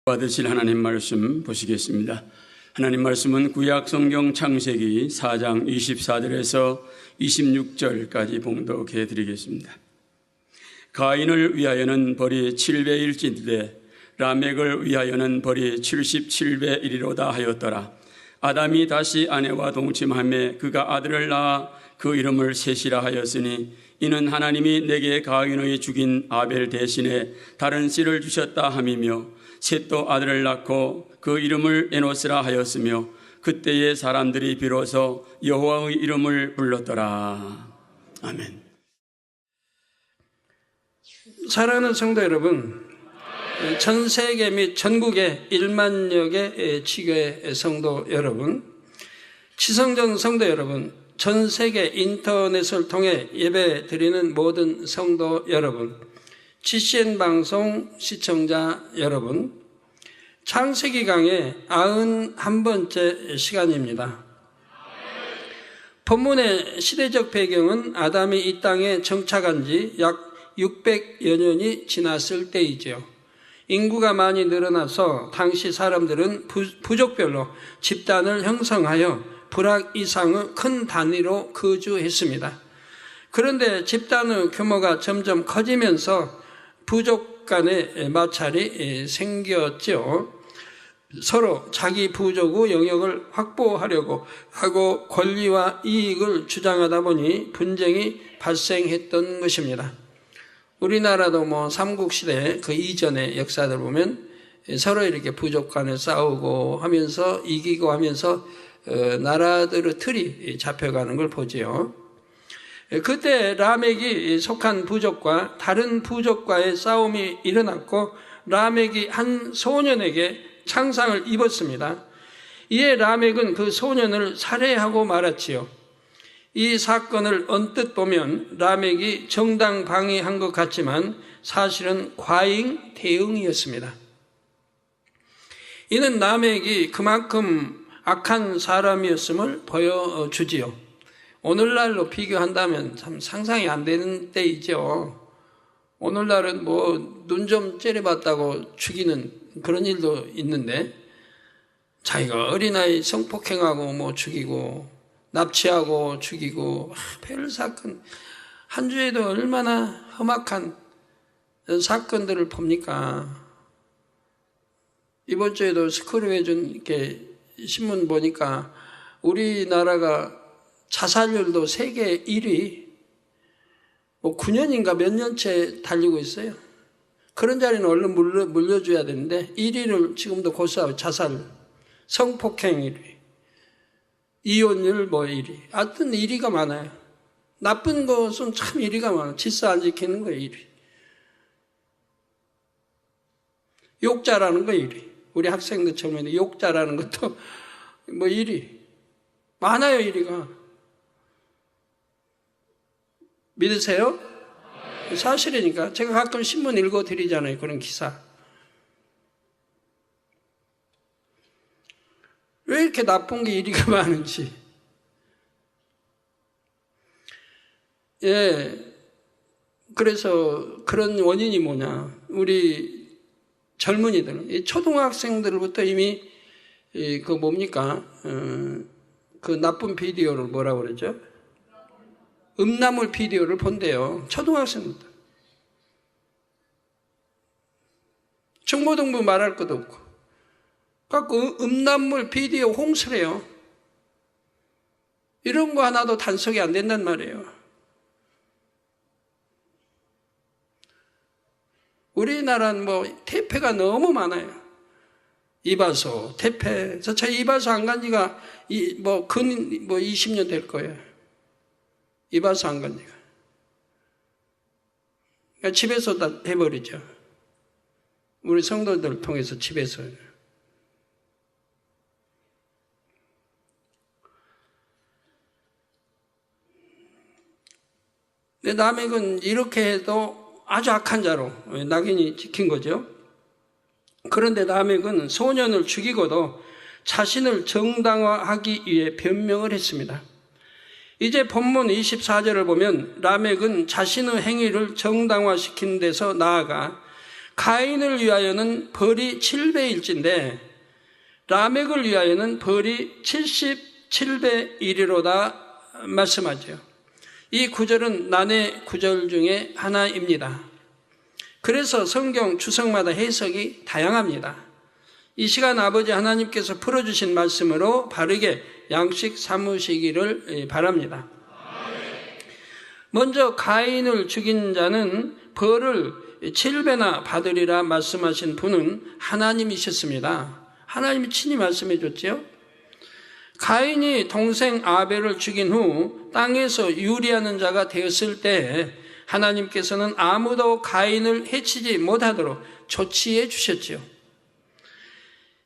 받으실 하나님 말씀 보시겠습니다. 하나님 말씀은 구약 성경 창세기 4장 24절에서 26절까지 봉독해 드리겠습니다. 가인을 위하여는 벌이 700일진데 라멕을 위하여는 벌이 77배이리로다 하였더라. 아담이 다시 아내와 동침하며 그가 아들을 낳아 그 이름을 셋이라 하였으니 이는 하나님이 내게 가인의 죽인 아벨 대신에 다른 씨를 주셨다 함이며 셋도 아들을 낳고 그 이름을 에노스라 하였으며 그때의 사람들이 비로소 여호와의 이름을 불렀더라. 아멘. 사랑하는 성도 여러분, 전 세계 및 전국의 1만여 개 지교의 성도 여러분, 지성전 성도 여러분, 전 세계 인터넷을 통해 예배 드리는 모든 성도 여러분, GCN 방송 시청자 여러분, 창세기 강의 91번째 시간입니다. 본문의 시대적 배경은 아담이 이 땅에 정착한 지 약 600여 년이 지났을 때이지요. 인구가 많이 늘어나서 당시 사람들은 부족별로 집단을 형성하여 불악 이상의 큰 단위로 거주했습니다. 그런데 집단의 규모가 점점 커지면서 부족 간의 마찰이 생겼죠. 서로 자기 부족의 영역을 확보하려고 하고 권리와 이익을 주장하다 보니 분쟁이 발생했던 것입니다. 우리나라도 삼국시대 그 이전의 역사들 보면 서로 이렇게 부족 간에 싸우고 하면서 이기고 하면서 나라들의 틀이 잡혀가는 걸 보지요. 그때 라멕이 속한 부족과 다른 부족과의 싸움이 일어났고 라멕이 한 소년에게 창상을 입었습니다. 이에 라멕은 그 소년을 살해하고 말았지요. 이 사건을 언뜻 보면 라멕이 정당방위한 것 같지만 사실은 과잉 대응이었습니다. 이는 라멕이 그만큼 악한 사람이었음을 보여주지요. 오늘날로 비교한다면 참 상상이 안 되는 때이죠. 오늘날은 눈 좀 째려봤다고 죽이는 그런 일도 있는데 자기가 어린아이 성폭행하고 죽이고 납치하고 죽이고 별 사건 한 주에도 얼마나 험악한 사건들을 봅니까? 이번 주에도 스크롤에 준 이렇게 신문 보니까 우리나라가 자살률도 세계 1위 9년인가 몇 년째 달리고 있어요. 그런 자리는 얼른 물려줘야 되는데 1위를 지금도 고수하고 자살, 성폭행 1위, 이혼율 1위. 하여튼 1위가 많아요. 나쁜 것은 참 1위가 많아요. 질서 안 지키는 거 1위. 욕 잘하는 거 1위. 우리 학생들 처음에 욕 잘하는 것도 1위. 많아요 1위가. 믿으세요? 사실이니까. 제가 가끔 신문 읽어드리잖아요. 그런 기사. 왜 이렇게 나쁜 게 1위가 많은지. 그래서 그런 원인이 뭐냐. 우리 젊은이들, 초등학생들부터 이미 그 나쁜 비디오를 뭐라고 그러죠? 음란물 비디오를 본대요. 초등학생들. 중고등부 말할 것도 없고. 갖고 음란물 비디오 홍수래요. 이런 거 하나도 단속이 안 된단 말이에요. 우리나라는 태폐가 너무 많아요. 이발소, 태폐. 저 이발소 안 간 지가 20년 될 거예요. 이발소 안 간 지가. 그러니까 집에서 다 해버리죠. 우리 성도들 통해서 집에서. 근데 라멕은 이렇게 해도 아주 악한 자로 낙인이 찍힌 거죠. 그런데 라멕은 소년을 죽이고도 자신을 정당화하기 위해 변명을 했습니다. 이제 본문 24절을 보면 라멕은 자신의 행위를 정당화시킨 데서 나아가 가인을 위하여는 벌이 7배일진데 라멕을 위하여는 벌이 77배 이리로다 말씀하죠. 이 구절은 난해 구절 중에 하나입니다. 그래서 성경 주석마다 해석이 다양합니다. 이 시간 아버지 하나님께서 풀어주신 말씀으로 바르게 양식 삼으시기를 바랍니다. 먼저 가인을 죽인 자는 벌을 7배나 받으리라 말씀하신 분은 하나님이셨습니다. 하나님이 친히 말씀해 줬죠. 가인이 동생 아벨을 죽인 후 땅에서 유리하는 자가 되었을 때 하나님께서는 아무도 가인을 해치지 못하도록 조치해 주셨지요.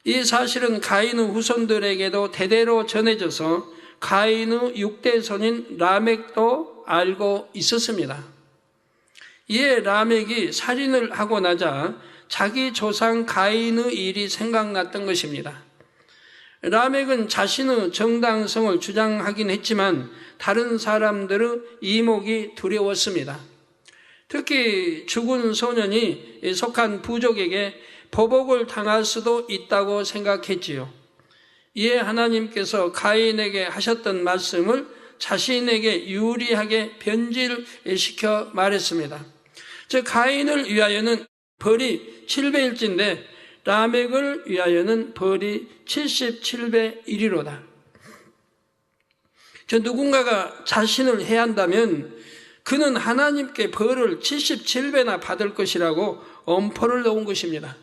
이 사실은 가인의 후손들에게도 대대로 전해져서 가인의 6대 손인 라멕도 알고 있었습니다. 이에 라멕이 살인을 하고 나자 자기 조상 가인의 일이 생각났던 것입니다. 라멕은 자신의 정당성을 주장하긴 했지만 다른 사람들의 이목이 두려웠습니다. 특히 죽은 소년이 속한 부족에게 보복을 당할 수도 있다고 생각했지요. 이에 하나님께서 가인에게 하셨던 말씀을 자신에게 유리하게 변질시켜 말했습니다. 즉 가인을 위하여는 벌이 7배일진데 라멕을 위하여는 벌이 77배 이리로다. 누군가가 자신을 해한다면 그는 하나님께 벌을 77배나 받을 것이라고 엄포를 놓은 것입니다.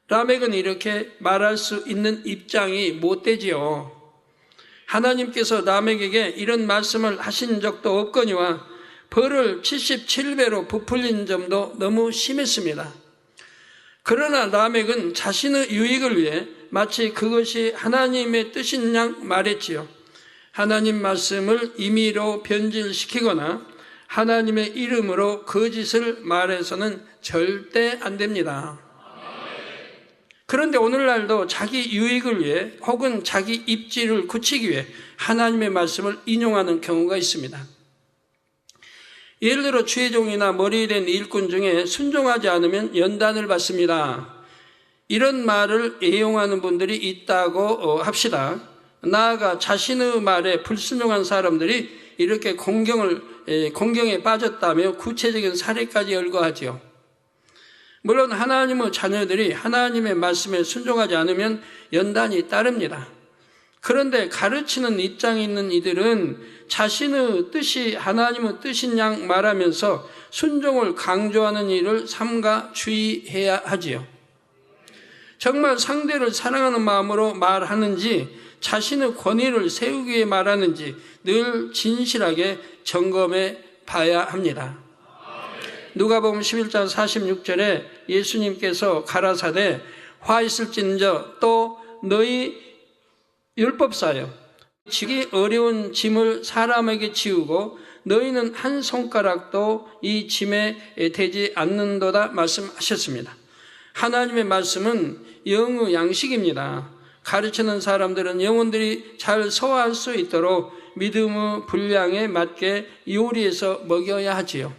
라멕은 이렇게 말할 수 있는 입장이 못 되지요. 하나님께서 라멕에게 이런 말씀을 하신 적도 없거니와 벌을 77배로 부풀린 점도 너무 심했습니다. 그러나 라멕은 자신의 유익을 위해 마치 그것이 하나님의 뜻인 양 말했지요. 하나님 말씀을 임의로 변질시키거나 하나님의 이름으로 거짓을 말해서는 절대 안 됩니다. 그런데 오늘날도 자기 유익을 위해 혹은 자기 입지를 굳히기 위해 하나님의 말씀을 인용하는 경우가 있습니다. 예를 들어 주의종이나 머리 된 일꾼 중에 순종하지 않으면 연단을 받습니다. 이런 말을 애용하는 분들이 있다고 합시다. 나아가 자신의 말에 불순종한 사람들이 이렇게 공경에 빠졌다며 구체적인 사례까지 열거하지요. 물론 하나님의 자녀들이 하나님의 말씀에 순종하지 않으면 연단이 따릅니다. 그런데 가르치는 입장에 있는 이들은 자신의 뜻이 하나님의 뜻인 양 말하면서 순종을 강조하는 일을 삼가 주의해야 하지요. 정말 상대를 사랑하는 마음으로 말하는지 자신의 권위를 세우기 위해 말하는지 늘 진실하게 점검해 봐야 합니다. 누가복음 11장 46절에 예수님께서 가라사대 화 있을진저 또 너희 율법사여 지기 어려운 짐을 사람에게 지우고 너희는 한 손가락도 이 짐에 대지 않는도다 말씀하셨습니다. 하나님의 말씀은 영의 양식입니다. 가르치는 사람들은 영혼들이 잘 소화할 수 있도록 믿음의 분량에 맞게 요리해서 먹여야 하지요.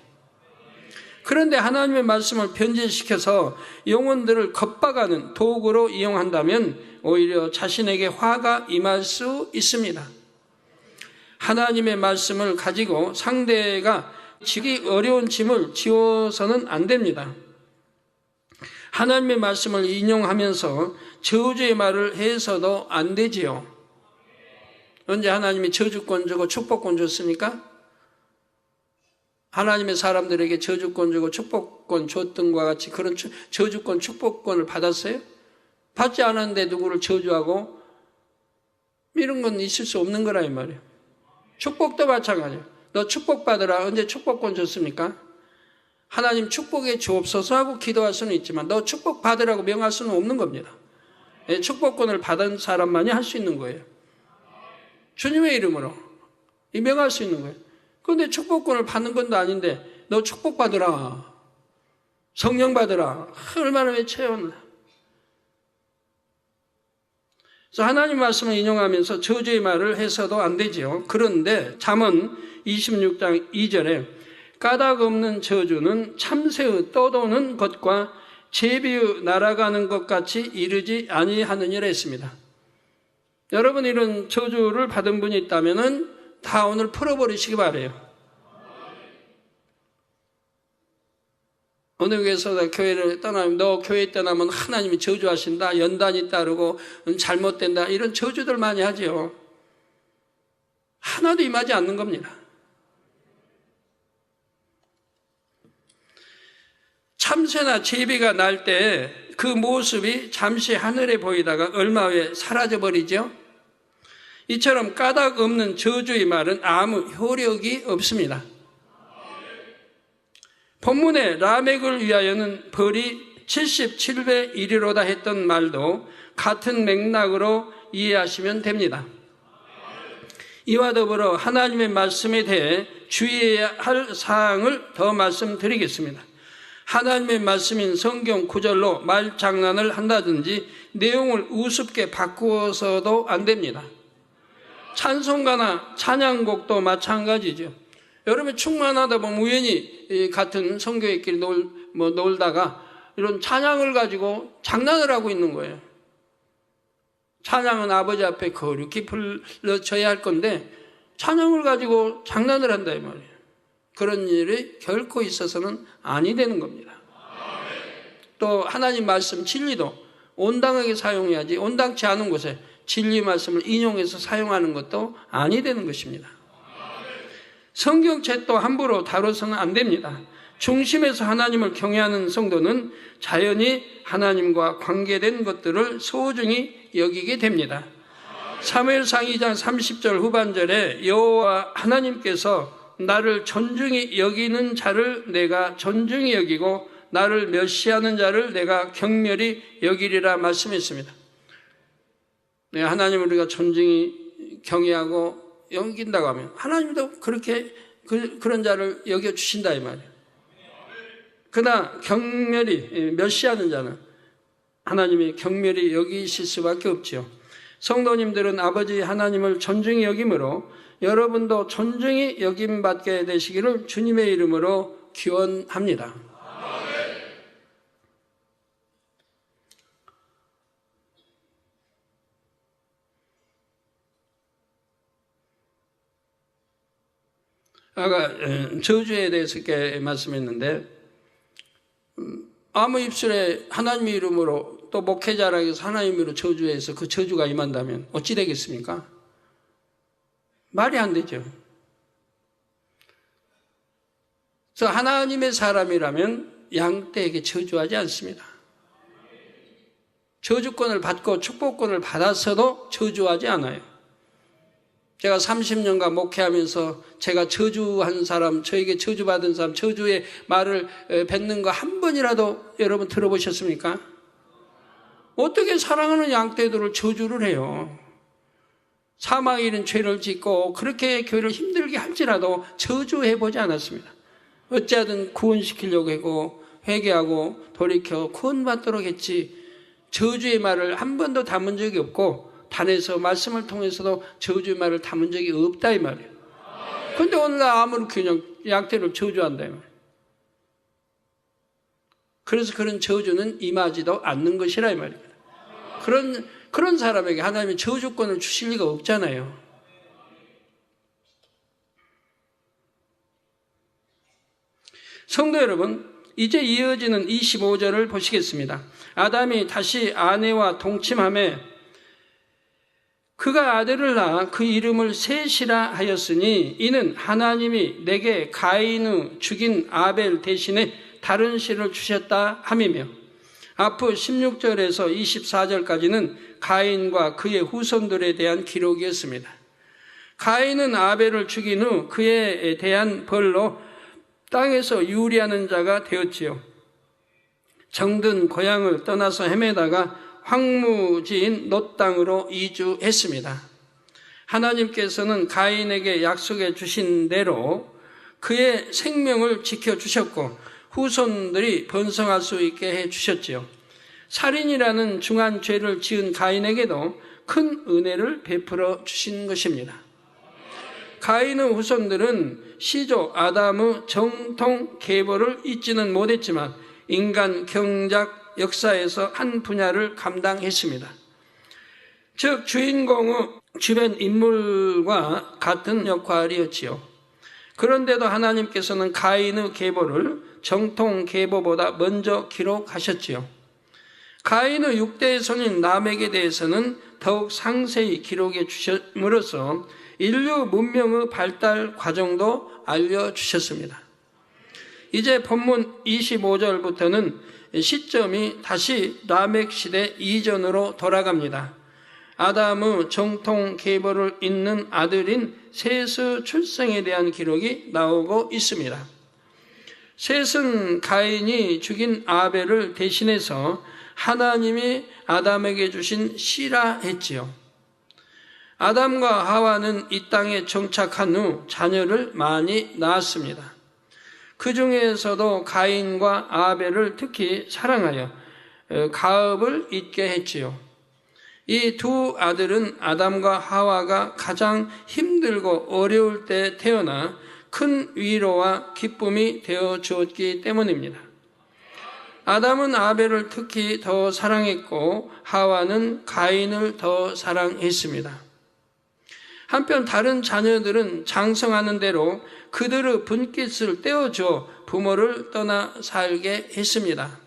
그런데 하나님의 말씀을 변질시켜서 영혼들을 겁박하는 도구로 이용한다면 오히려 자신에게 화가 임할 수 있습니다. 하나님의 말씀을 가지고 상대가 지기 어려운 짐을 지워서는 안 됩니다. 하나님의 말씀을 인용하면서 저주의 말을 해서도 안 되지요. 언제 하나님이 저주권 주고 축복권 줬습니까? 하나님의 사람들에게 저주권 주고 축복권 줬던 것과 같이 그런 저주권, 축복권을 받았어요? 받지 않았는데 누구를 저주하고 이런 건 있을 수 없는 거라 이 말이에요. 축복도 마찬가지예요. 너 축복받으라. 언제 축복권 줬습니까? 하나님 축복에 주옵소서 하고 기도할 수는 있지만 너 축복받으라고 명할 수는 없는 겁니다. 축복권을 받은 사람만이 할 수 있는 거예요. 주님의 이름으로 명할 수 있는 거예요. 그런데 축복권을 받는 건 아닌데 너 축복받으라. 성령 받으라. 얼마나 외쳐요. 그래서 하나님 말씀을 인용하면서 저주의 말을 해서도 안 되지요. 그런데 잠언 26장 2절에 까닭 없는 저주는 참새의 떠도는 것과 제비의 날아가는 것 같이 이르지 아니하느니라 했습니다. 여러분, 이런 저주를 받은 분이 있다면 다 오늘 풀어버리시기 바라요. 어느 교회에서 교회를 떠나면 너 교회 떠나면 하나님이 저주하신다, 연단이 따르고 잘못된다, 이런 저주들 많이 하죠. 하나도 임하지 않는 겁니다. 참새나 제비가 날 때 그 모습이 잠시 하늘에 보이다가 얼마 후에 사라져 버리죠. 이처럼 까닭 없는 저주의 말은 아무 효력이 없습니다. 본문에 라멕을 위하여는 벌이 77배 이르로다 했던 말도 같은 맥락으로 이해하시면 됩니다. 이와 더불어 하나님의 말씀에 대해 주의해야 할 사항을 더 말씀드리겠습니다. 하나님의 말씀인 성경 구절로 말장난을 한다든지 내용을 우습게 바꾸어서도 안 됩니다. 찬송가나 찬양곡도 마찬가지죠. 여러분, 충만하다 보면 우연히 같은 성교회끼리 놀다가 이런 찬양을 가지고 장난을 하고 있는 거예요. 찬양은 아버지 앞에 거룩히 불러줘야 할 건데 찬양을 가지고 장난을 한다 이 말이에요. 그런 일이 결코 있어서는 아니 되는 겁니다. 또 하나님 말씀 진리도 온당하게 사용해야지 온당치 않은 곳에 진리 말씀을 인용해서 사용하는 것도 아니 되는 것입니다. 성경책도 함부로 다뤄서는 안 됩니다. 중심에서 하나님을 경외하는 성도는 자연히 하나님과 관계된 것들을 소중히 여기게 됩니다. 사무엘상 2장 30절 후반절에 여호와 하나님께서 나를 존중히 여기는 자를 내가 존중히 여기고 나를 멸시하는 자를 내가 경멸히 여기리라 말씀했습니다. 하나님을 우리가 존중히 경외하고 여긴다고 하면 하나님도 그렇게 그런 자를 여겨주신다 이 말이에요. 그러나 경멸히 멸시하는 자는 하나님이 경멸히 여기실 수밖에 없죠. 성도님들은 아버지 하나님을 존중히 여김으로 여러분도 존중히 여김받게 되시기를 주님의 이름으로 기원합니다. 아까 저주에 대해서 이렇게 말씀했는데 아무 입술에 하나님의 이름으로 또 목회자라고 해서 하나님의 이름으로 저주해서 그 저주가 임한다면 어찌 되겠습니까? 말이 안 되죠. 그래서 하나님의 사람이라면 양떼에게 저주하지 않습니다. 저주권을 받고 축복권을 받았어도 저주하지 않아요. 제가 30년간 목회하면서 제가 저주한 사람, 저에게 저주받은 사람, 저주의 말을 뱉는 거 한 번이라도 여러분 들어보셨습니까? 어떻게 사랑하는 양떼들을 저주를 해요? 사망에 이른 죄를 짓고 그렇게 교회를 힘들게 할지라도 저주해보지 않았습니다. 어찌하든 구원시키려고 하고 회개하고 돌이켜 구원받도록 했지 저주의 말을 한 번도 담은 적이 없고 단에서 말씀을 통해서도 저주의 말을 담은 적이 없다 이 말이에요. 그런데 오늘날 아무리 그냥 양떼를 저주한다 이 말이에요. 그래서 그런 저주는 임하지도 않는 것이라 이 말입니다. 그런 사람에게 하나님이 저주권을 주실 리가 없잖아요. 성도 여러분, 이제 이어지는 25절을 보시겠습니다. 아담이 다시 아내와 동침하며 그가 아들을 낳아 그 이름을 셋이라 하였으니 이는 하나님이 내게 가인의 죽인 아벨 대신에 다른 씨를 주셨다 함이며 앞으로 16절에서 24절까지는 가인과 그의 후손들에 대한 기록이었습니다. 가인은 아벨을 죽인 후 그에 대한 벌로 땅에서 유리하는 자가 되었지요. 정든 고향을 떠나서 헤매다가 황무지인 놋 땅으로 이주했습니다. 하나님께서는 가인에게 약속해 주신 대로 그의 생명을 지켜주셨고 후손들이 번성할 수 있게 해주셨지요. 살인이라는 중한 죄를 지은 가인에게도 큰 은혜를 베풀어 주신 것입니다. 가인의 후손들은 시조 아담의 정통 계보를 잊지는 못했지만 인간 경작 역사에서 한 분야를 감당했습니다. 즉 주인공의 주변 인물과 같은 역할이었지요. 그런데도 하나님께서는 가인의 계보를 정통 계보보다 먼저 기록하셨지요. 가인의 6대 손인 람에게 대해서는 더욱 상세히 기록해 주심으로써 인류 문명의 발달 과정도 알려주셨습니다. 이제 본문 25절부터는 시점이 다시 라멕 시대 이전으로 돌아갑니다. 아담의 정통 계보를 잇는 아들인 셋의 출생에 대한 기록이 나오고 있습니다. 셋은 가인이 죽인 아벨을 대신해서 하나님이 아담에게 주신 씨라 했지요. 아담과 하와는 이 땅에 정착한 후 자녀를 많이 낳았습니다. 그 중에서도 가인과 아벨을 특히 사랑하여 가업을 잇게 했지요. 이 두 아들은 아담과 하와가 가장 힘들고 어려울 때 태어나 큰 위로와 기쁨이 되어 주었기 때문입니다. 아담은 아벨을 특히 더 사랑했고 하와는 가인을 더 사랑했습니다. 한편 다른 자녀들은 장성하는 대로 그들의 분깃을 떼어줘 부모를 떠나 살게 했습니다.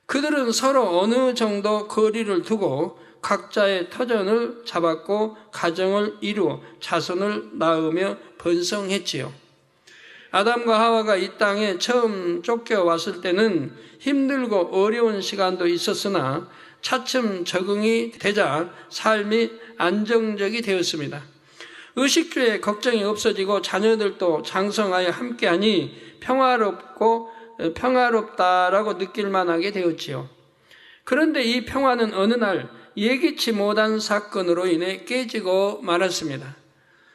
그들은 서로 어느 정도 거리를 두고 각자의 터전을 잡았고 가정을 이루어 자손을 낳으며 번성했지요. 아담과 하와가 이 땅에 처음 쫓겨왔을 때는 힘들고 어려운 시간도 있었으나 차츰 적응이 되자 삶이 안정적이 되었습니다. 의식주에 걱정이 없어지고 자녀들도 장성하여 함께하니 평화롭다라고 느낄 만하게 되었지요. 그런데 이 평화는 어느 날 예기치 못한 사건으로 인해 깨지고 말았습니다.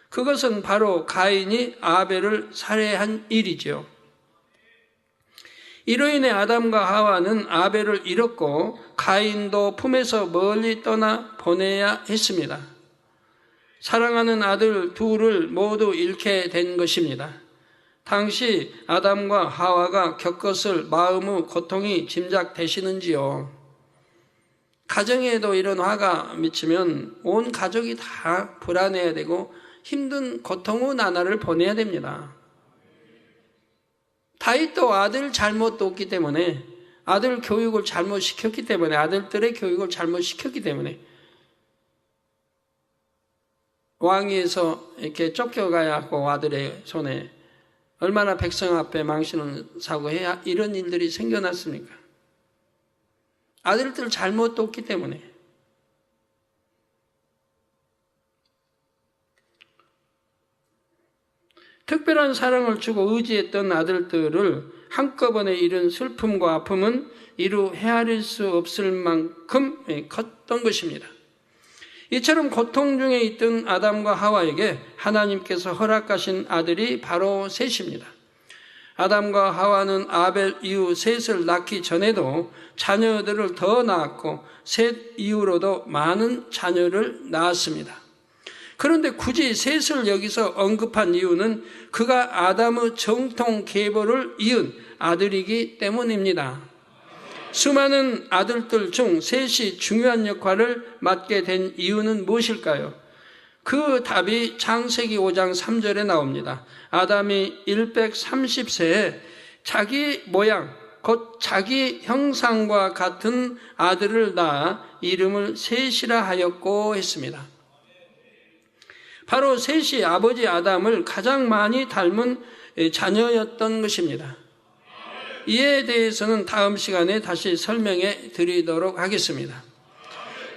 그것은 바로 가인이 아벨을 살해한 일이죠. 이로 인해 아담과 하와는 아벨을 잃었고 가인도 품에서 멀리 떠나 보내야 했습니다. 사랑하는 아들 둘을 모두 잃게 된 것입니다. 당시 아담과 하와가 겪었을 마음의 고통이 짐작되시는지요? 가정에도 이런 화가 미치면 온 가족이 다 불안해야 되고 힘든 고통의 나날을 보내야 됩니다. 다윗도 아들 잘못도 없기 때문에 아들 교육을 잘못시켰기 때문에 아들들의 교육을 잘못시켰기 때문에 왕위에서 이렇게 쫓겨가야 하고 아들의 손에 얼마나 백성 앞에 망신을 사고 해야 이런 일들이 생겨났습니까? 아들들 잘못도 없기 때문에. 특별한 사랑을 주고 의지했던 아들들을 한꺼번에 잃은 슬픔과 아픔은 이루 헤아릴 수 없을 만큼 컸던 것입니다. 이처럼 고통 중에 있던 아담과 하와에게 하나님께서 허락하신 아들이 바로 셋입니다. 아담과 하와는 아벨 이후 셋을 낳기 전에도 자녀들을 더 낳았고 셋 이후로도 많은 자녀를 낳았습니다. 그런데 굳이 셋을 여기서 언급한 이유는 그가 아담의 정통 계보를 이은 아들이기 때문입니다. 수많은 아들들 중 셋이 중요한 역할을 맡게 된 이유는 무엇일까요? 그 답이 창세기 5장 3절에 나옵니다. 아담이 130세에 자기 모양, 곧 자기 형상과 같은 아들을 낳아 이름을 셋이라 하였고 했습니다. 바로 셋이 아버지 아담을 가장 많이 닮은 자녀였던 것입니다. 이에 대해서는 다음 시간에 다시 설명해 드리도록 하겠습니다.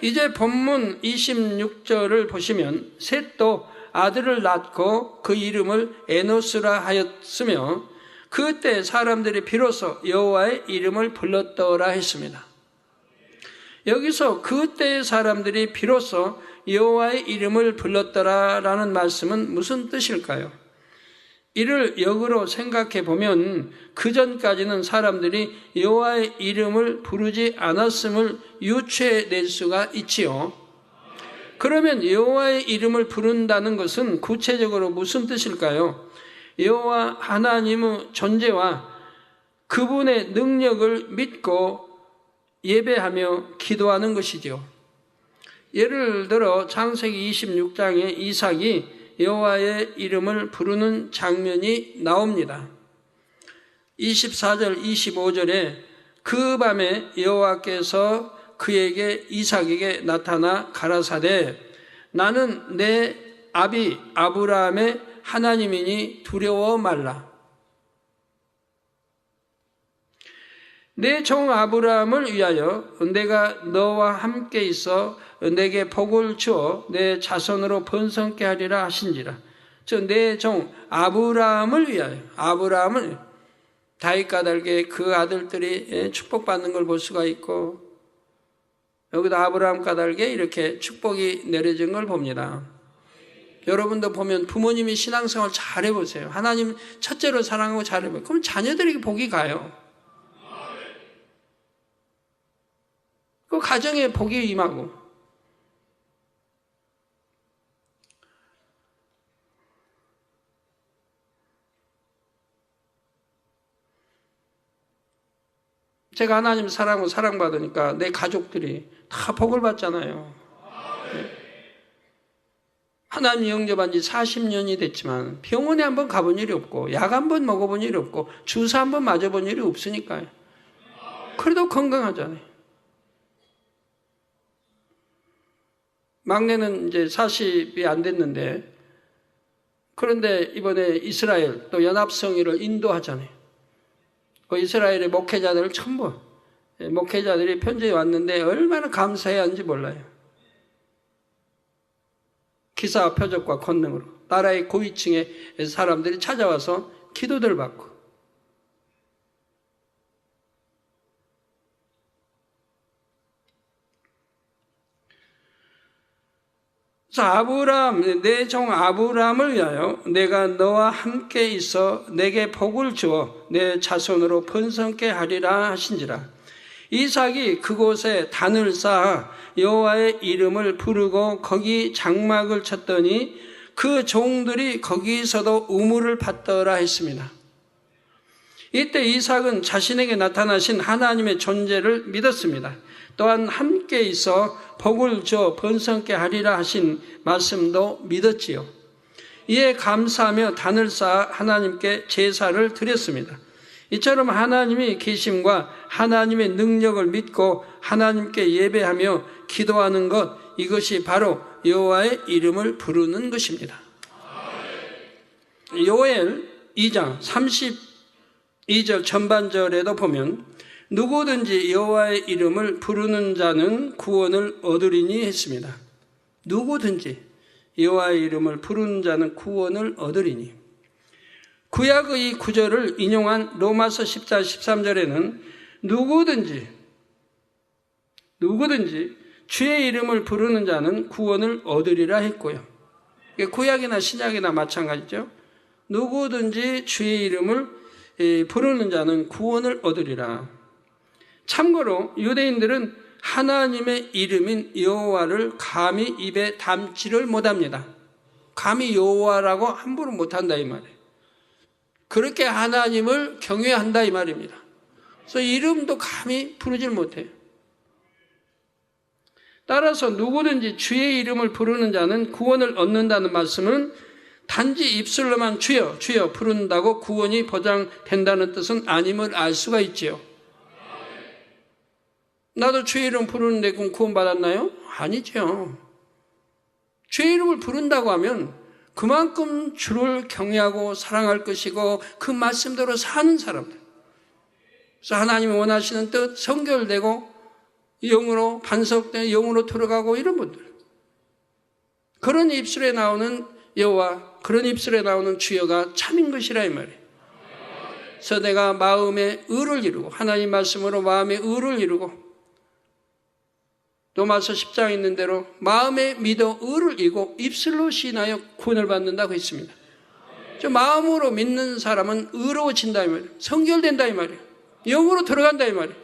이제 본문 26절을 보시면 셋도 아들을 낳고 그 이름을 에노스라 하였으며 그때 사람들이 비로소 여호와의 이름을 불렀더라 했습니다. 여기서 그때 사람들이 비로소 여호와의 이름을 불렀더라라는 말씀은 무슨 뜻일까요? 이를 역으로 생각해 보면 그 전까지는 사람들이 여호와의 이름을 부르지 않았음을 유추해낼 수가 있지요. 그러면 여호와의 이름을 부른다는 것은 구체적으로 무슨 뜻일까요? 여호와 하나님의 존재와 그분의 능력을 믿고 예배하며 기도하는 것이죠. 예를 들어 창세기 26장에 이삭이 여호와의 이름을 부르는 장면이 나옵니다. 24절 25절에 그 밤에 여호와께서 그에게 이삭에게 나타나 가라사대 나는 내 아비 아브라함의 하나님이니 두려워 말라. 내 종 아브라함을 위하여 내가 너와 함께 있어 내게 복을 주어 내 자손으로 번성케 하리라 하신지라. 저 내 종 아브라함을 위하여, 아브라함은 다윗 까닭에 그 아들들이 축복받는 걸 볼 수가 있고, 여기도 아브라함 까닭에 이렇게 축복이 내려진 걸 봅니다. 여러분도 보면 부모님이 신앙생활 잘 해보세요. 하나님 첫째로 사랑하고 잘 해보세요. 그럼 자녀들에게 복이 가요. 그 가정에 복이 임하고. 제가 하나님 사랑하고 사랑받으니까 내 가족들이 다 복을 받잖아요. 하나님 영접한 지 40년이 됐지만 병원에 한번 가본 일이 없고 약 한번 먹어본 일이 없고 주사 한번 맞아본 일이 없으니까요. 그래도 건강하잖아요. 막내는 이제 40이 안 됐는데, 그런데 이번에 이스라엘 또 연합성회를 인도하잖아요. 그 이스라엘의 목회자들 전부 목회자들이 편지에 왔는데 얼마나 감사해야 하는지 몰라요. 기사와 표적과 권능으로 나라의 고위층의 사람들이 찾아와서 기도들 받고, 그래서 아브라함, 내 종 아브라함을 위하여 내가 너와 함께 있어 내게 복을 주어 내 자손으로 번성케 하리라 하신지라. 이삭이 그곳에 단을 쌓아 여호와의 이름을 부르고 거기 장막을 쳤더니 그 종들이 거기서도 우물을 받더라 했습니다. 이때 이삭은 자신에게 나타나신 하나님의 존재를 믿었습니다. 또한 함께 있어 복을 줘 번성케 하리라 하신 말씀도 믿었지요. 이에 감사하며 단을 쌓아 하나님께 제사를 드렸습니다. 이처럼 하나님이 계심과 하나님의 능력을 믿고 하나님께 예배하며 기도하는 것, 이것이 바로 여호와의 이름을 부르는 것입니다. 요엘 2장 32절 전반절에도 보면 누구든지 여호와의 이름을 부르는 자는 구원을 얻으리니 했습니다. 누구든지 여호와의 이름을 부르는 자는 구원을 얻으리니. 구약의 이 구절을 인용한 로마서 10장 13절에는 누구든지 주의 이름을 부르는 자는 구원을 얻으리라 했고요. 구약이나 신약이나 마찬가지죠. 누구든지 주의 이름을 부르는 자는 구원을 얻으리라. 참고로 유대인들은 하나님의 이름인 여호와를 감히 입에 담지를 못합니다. 감히 여호와라고 함부로 못한다 이 말이에요. 그렇게 하나님을 경외한다 이 말입니다. 그래서 이름도 감히 부르질 못해요. 따라서 누구든지 주의 이름을 부르는 자는 구원을 얻는다는 말씀은 단지 입술로만 주여 주여 부른다고 구원이 보장된다는 뜻은 아님을 알 수가 있지요. 나도 주의 이름 부르는데 그럼 구원 받았나요? 아니죠. 주의 이름을 부른다고 하면 그만큼 주를 경외하고 사랑할 것이고 그 말씀대로 사는 사람들. 그래서 하나님이 원하시는 뜻 성결되고 영으로 반석되고 영으로 들어가고 이런 분들. 그런 입술에 나오는 여호와, 그런 입술에 나오는 주여가 참인 것이라 이 말이에요. 그래서 내가 마음에 의를 이루고 하나님 말씀으로 마음에 의를 이루고 로마서 10장에 있는 대로 마음에 믿어 의를 이고 입술로 시인하여 구원을 받는다고 했습니다. 저 마음으로 믿는 사람은 의로워진다 이 말이에요. 성결된다 이 말이에요. 영으로 들어간다 이 말이에요.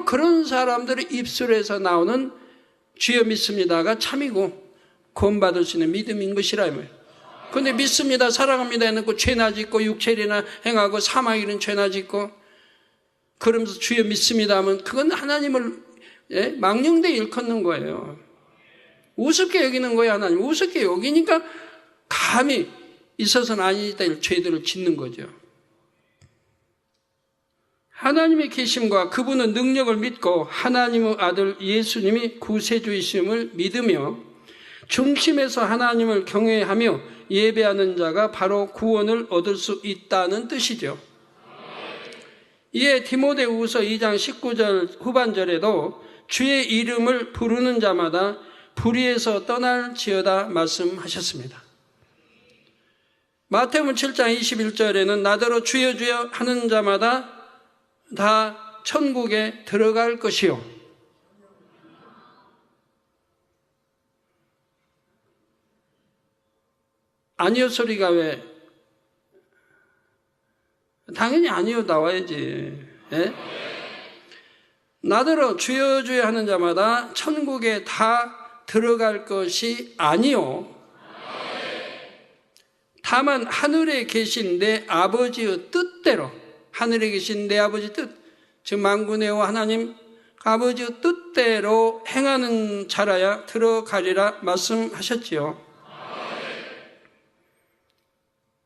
그런 사람들의 입술에서 나오는 주여 믿습니다가 참이고 구원받을 수 있는 믿음인 것이라. 그런데 믿습니다, 사랑합니다 해놓고 죄나 짓고 육체리나 행하고 사망이는 죄나 짓고 그러면서 주여 믿습니다 하면 그건 하나님을 망령되이 일컫는 거예요. 우습게 여기는 거예요. 하나님 우습게 여기니까 감히 있어서는 아니 될 죄들을 짓는 거죠. 하나님의 계심과 그분의 능력을 믿고 하나님의 아들 예수님이 구세주이심을 믿으며 중심에서 하나님을 경외하며 예배하는 자가 바로 구원을 얻을 수 있다는 뜻이죠. 이에 디모데후서 2장 19절 후반절에도 주의 이름을 부르는 자마다 불의에서 떠날지어다 말씀하셨습니다. 마태복음 7장 21절에는 나더러 주여 주여 하는 자마다 다 천국에 들어갈 것이요. 아니요 소리가 왜? 당연히 아니요 나와야지. 예? 나더러 주여 주여 하는 자마다 천국에 다 들어갈 것이 아니요. 다만 하늘에 계신 내 아버지의 뜻대로, 하늘에 계신 내 아버지 뜻, 즉 만군의 여호와 하나님 아버지의 뜻대로 행하는 자라야 들어가리라 말씀하셨지요.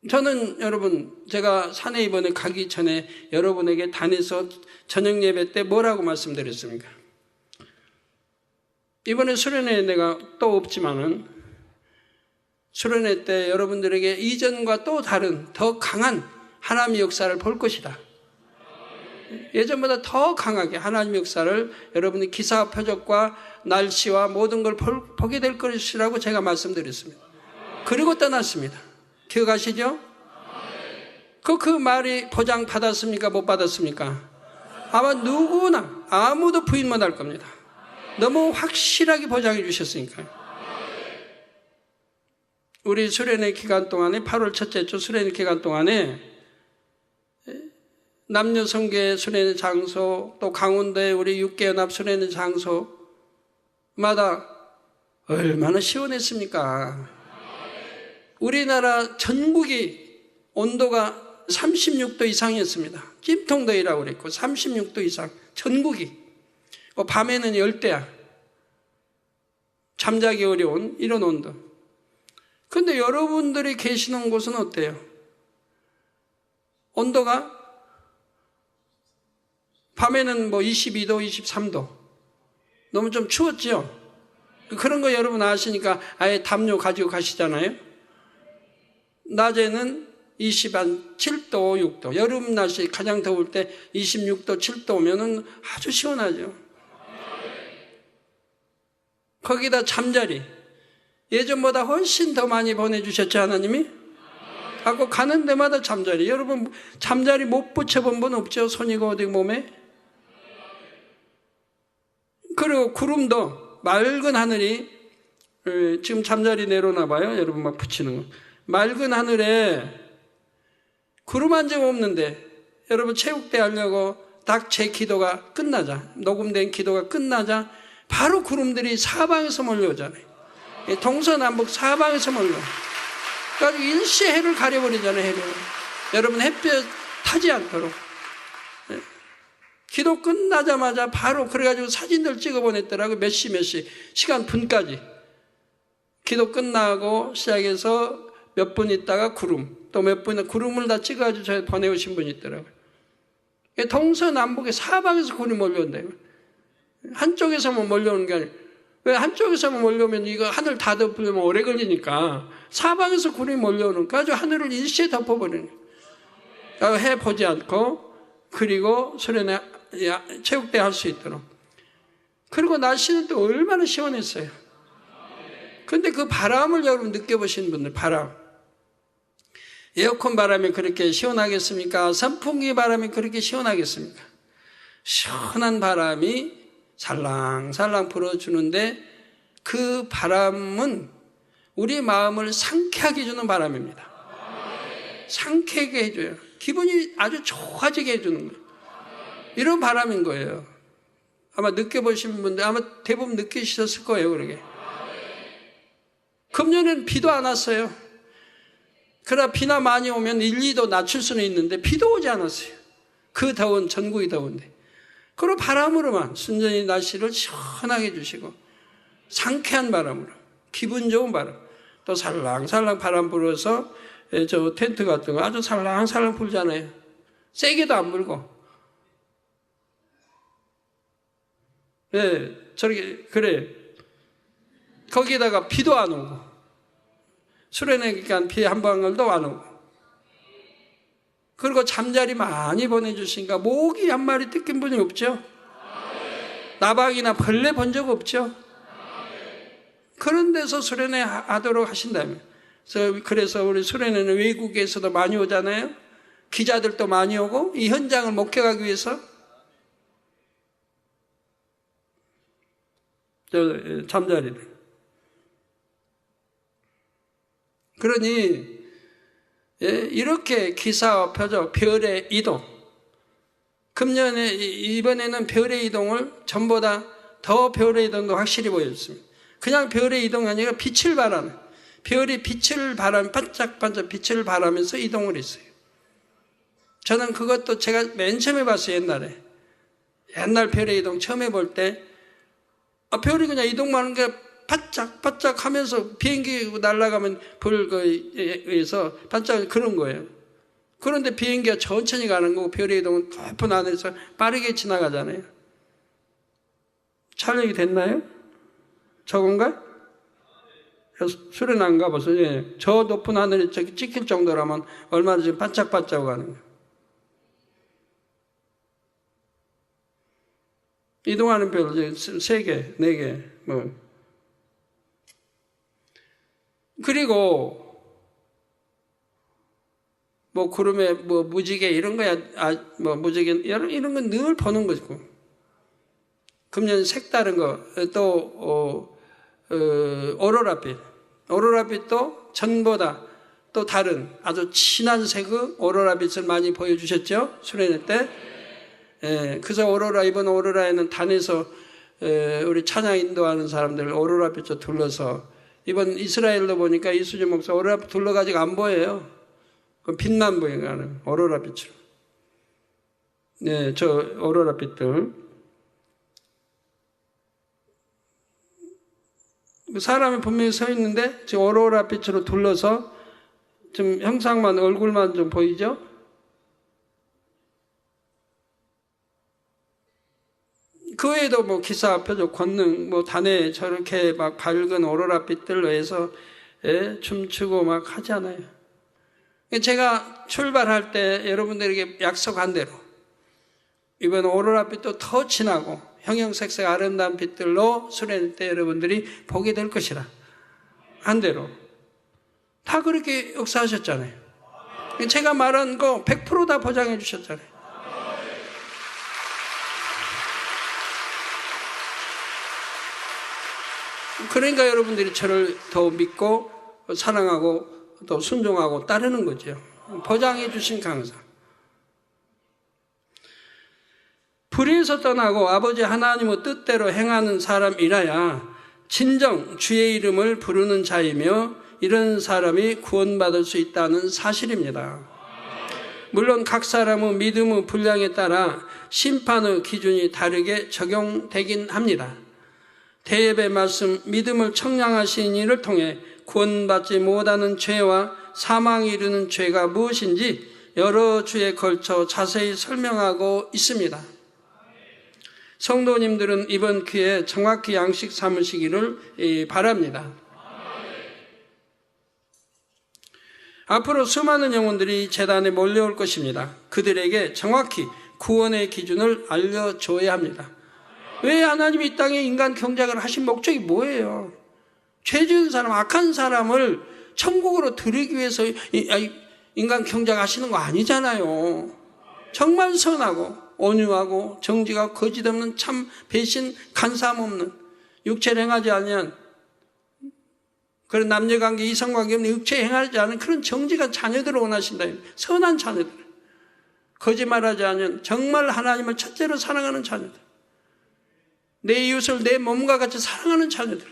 저는 여러분, 제가 산에 이번에 가기 전에 여러분에게 단에서 저녁 예배 때 뭐라고 말씀드렸습니까? 이번에 수련회 내가 또 없지만은 수련회 때 여러분들에게 이전과 또 다른 더 강한 하나님의 역사를 볼 것이다. 예전보다 더 강하게 하나님의 역사를 여러분이 기사와 표적과 날씨와 모든 걸 보게 될 것이라고 제가 말씀드렸습니다. 그리고 떠났습니다. 기억하시죠? 그 말이 보장 받았습니까? 못 받았습니까? 아마 누구나 아무도 부인 못 할 겁니다. 너무 확실하게 보장해 주셨으니까요. 우리 수련회 기간 동안에 8월 첫째 주 수련회 기간 동안에 남녀 성계 수련회 장소 또 강원도에 우리 육계연합 수련회 장소마다 얼마나 시원했습니까? 우리나라 전국이 온도가 36도 이상이었습니다. 찜통더위라고 그랬고 36도 이상 전국이. 밤에는 열대야. 잠자기 어려운 이런 온도. 그런데 여러분들이 계시는 곳은 어때요? 온도가 밤에는 22도, 23도. 너무 좀 추웠죠? 그런 거 여러분 아시니까 아예 담요 가지고 가시잖아요? 낮에는 27도, 6도. 여름 날씨 가장 더울 때 26도, 7도 오면은 아주 시원하죠. 거기다 잠자리. 예전보다 훨씬 더 많이 보내주셨죠, 하나님이? 하고 가는 데마다 잠자리. 여러분, 잠자리 못 붙여본 분 없죠? 손이고 어디 몸에? 그리고 구름도 맑은 하늘이, 지금 잠자리 내려오나 봐요. 여러분 막 붙이는 거. 맑은 하늘에 구름 한 점 없는데, 여러분 체육대 하려고 딱 제 기도가 끝나자, 녹음된 기도가 끝나자 바로 구름들이 사방에서 몰려오잖아요. 동서남북 사방에서 몰려. 그래서 일시에 해를 가려버리잖아요, 해를. 여러분 햇볕 타지 않도록. 기도 끝나자마자 바로 그래가지고 사진들 찍어 보냈더라고요. 몇 시 시간 분까지. 기도 끝나고 시작해서 몇 분 있다가 구름, 또 몇 분 구름을 다 찍어가지고 저희 보내오신 분이 있더라고요. 동서남북에 사방에서 구름이 몰려온대요. 한쪽에서만 몰려오는 게 아니고, 왜 한쪽에서만 몰려오면 이거 하늘 다 덮으면 오래 걸리니까 사방에서 구름이 몰려오는, 가지고 하늘을 일시에 덮어버리는 거예요. 해 보지 않고, 그리고 수련회 체육대 할 수 있도록. 그리고 날씨는 또 얼마나 시원했어요. 근데 그 바람을 여러분 느껴보신 분들, 바람. 에어컨 바람이 그렇게 시원하겠습니까? 선풍기 바람이 그렇게 시원하겠습니까? 시원한 바람이 살랑살랑 불어주는데 그 바람은 우리 마음을 상쾌하게 해주는 바람입니다. 상쾌하게 해줘요. 기분이 아주 좋아지게 해주는 거예요. 이런 바람인 거예요. 아마 느껴보신 분들 아마 대부분 느끼셨을 거예요. 그러게. 금년에는 비도 안 왔어요. 그러나 비나 많이 오면 1, 2도 낮출 수는 있는데 비도 오지 않았어요. 그 더운 전국이 더운데. 그리고 바람으로만 순전히 날씨를 시원하게 해주시고 상쾌한 바람으로 기분 좋은 바람 또 살랑살랑 바람 불어서 저 텐트 같은 거 아주 살랑살랑 불잖아요. 세게도 안 불고. 저렇게 그래. 거기다가 비도 안 오고 수련회니까 비 한 방울도 안 오고 그리고 잠자리 많이 보내주시니까 모기 한 마리 뜯긴 분이 없죠? 나박이나 벌레 본 적 없죠? 그런 데서 수련회 하도록 하신다면 그래서 우리 수련회는 외국에서도 많이 오잖아요. 기자들도 많이 오고 이 현장을 목격하기 위해서 잠자리를 그러니 이렇게 기사와 표적, 별의 이동 금년에 이번에는 별의 이동을 전보다 더 별의 이동도 확실히 보여줬습니다. 그냥 별의 이동이 아니라 빛을 발하는 별이 빛을 발하면 반짝반짝 빛을 발하면서 이동을 했어요. 저는 그것도 제가 맨 처음에 봤어요. 옛날 별의 이동 처음 해볼 때 별이 그냥 이동만 하는 게 바짝바짝 하면서 비행기 날아가면 불에서 반짝 그런 거예요. 그런데 비행기가 천천히 가는 거고 별의 이동은 높은 하늘에서 빠르게 지나가잖아요. 촬영이 됐나요? 저건가? 수련 안 가봐서 저 높은 하늘에 저기 찍힐 정도라면 얼마나 지금 반짝반짝 가는 거예요. 이동하는 별 3개, 4개 뭐. 그리고 뭐 구름에 뭐 무지개 이런 거야 뭐 무지개 이런 건 늘 보는 거고 금년 색다른 거 또 오로라빛도 전보다 또 다른 아주 진한 색의 오로라빛을 많이 보여주셨죠 수련회 때. 그래서 이번 오로라에는 단에서 우리 찬양 인도하는 사람들 오로라빛으로 둘러서 이번 이스라엘도 보니까 이수지 목사 오로라빛 둘러가지고 안 보여요. 그 빛만 보여요. 오로라빛으로. 저 오로라빛들. 사람이 분명히 서 있는데 지금 오로라빛으로 둘러서 좀 형상만 얼굴만 좀 보이죠? 그 외에도 뭐 기사, 표적, 권능, 뭐 단에 저렇게 막 밝은 오로라빛들로 해서 춤추고 막 하잖아요. 제가 출발할 때 여러분들에게 약속한 대로 이번 오로라빛도 더 진하고 형형색색 아름다운 빛들로 수련회 때 여러분들이 보게 될 것이라 한 대로 다 그렇게 역사하셨잖아요. 제가 말한 거 100% 다 보장해 주셨잖아요. 그러니까 여러분들이 저를 더 믿고 사랑하고 또 순종하고 따르는 거죠. 보장해 주신 강사. 불의에서 떠나고 아버지 하나님의 뜻대로 행하는 사람이라야 진정 주의 이름을 부르는 자이며 이런 사람이 구원받을 수 있다는 사실입니다. 물론 각 사람의 믿음의 분량에 따라 심판의 기준이 다르게 적용되긴 합니다. 대예배 말씀 믿음을 청량하신 이를 통해 구원받지 못하는 죄와 사망에 이르는 죄가 무엇인지 여러 주에 걸쳐 자세히 설명하고 있습니다. 성도님들은 이번 기회에 정확히 양식 삼으시기를 바랍니다. 앞으로 수많은 영혼들이 제단에 몰려올 것입니다. 그들에게 정확히 구원의 기준을 알려줘야 합니다. 왜 하나님이 이 땅에 인간 경작을 하신 목적이 뭐예요? 죄 지은 사람, 악한 사람을 천국으로 들이기 위해서 인간 경작하시는 거 아니잖아요. 정말 선하고 온유하고 정직하고 거짓 없는 참 배신 간사함 없는 육체를 행하지 않으면 그런 남녀관계 이성관계 없는 육체에 행하지 않은 그런 정직한 자녀들을 원하신다. 선한 자녀들. 거짓말하지 않으면 정말 하나님을 첫째로 사랑하는 자녀들. 내 이웃을 내 몸과 같이 사랑하는 자녀들.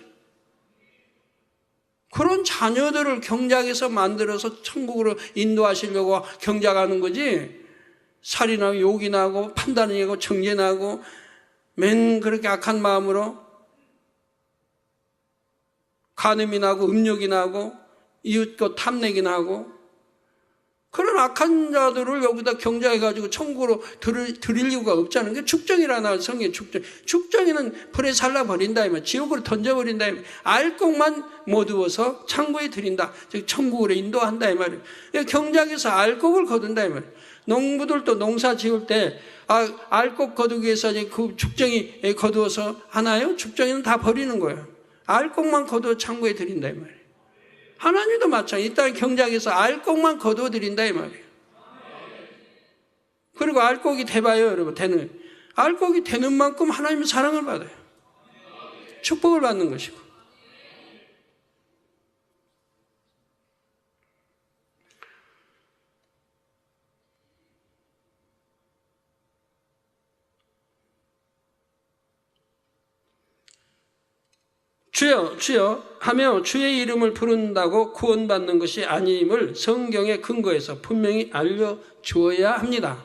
그런 자녀들을 경작에서 만들어서 천국으로 인도하시려고 경작하는 거지. 살인하고 욕이나고 판단이고 정죄나고 맨 그렇게 악한 마음으로 간음이 나고 음욕이 나고 이웃 것 탐내기 나고 그런 악한 자들을 여기다 경작해가지고 천국으로 들일 이유가 없잖아요. 그게 축정이라는 성의 축정. 축정이는 불에 살라버린다. 지옥으로 던져버린다. 알곡만 모두어서 창고에 들인다. 즉 천국으로 인도한다. 이 말이에요. 경작에서 알곡을 거둔다. 이 말이에요. 농부들도 농사 지을 때 알곡 거두기 위해서 그 축정이 거두어서 하나요? 축정이는 다 버리는 거예요. 알곡만 거두어 창고에 들인다. 이 말이에요. 하나님도 마찬가지. 이 땅 경작에서 알곡만 거두어 드린다 이 말이에요. 그리고 알곡이 돼봐요, 여러분. 되는 알곡이 되는 만큼 하나님의 사랑을 받아요. 축복을 받는 것이고. 주여 주여 하며 주의 이름을 부른다고 구원받는 것이 아님을 성경의 근거에서 분명히 알려주어야 합니다.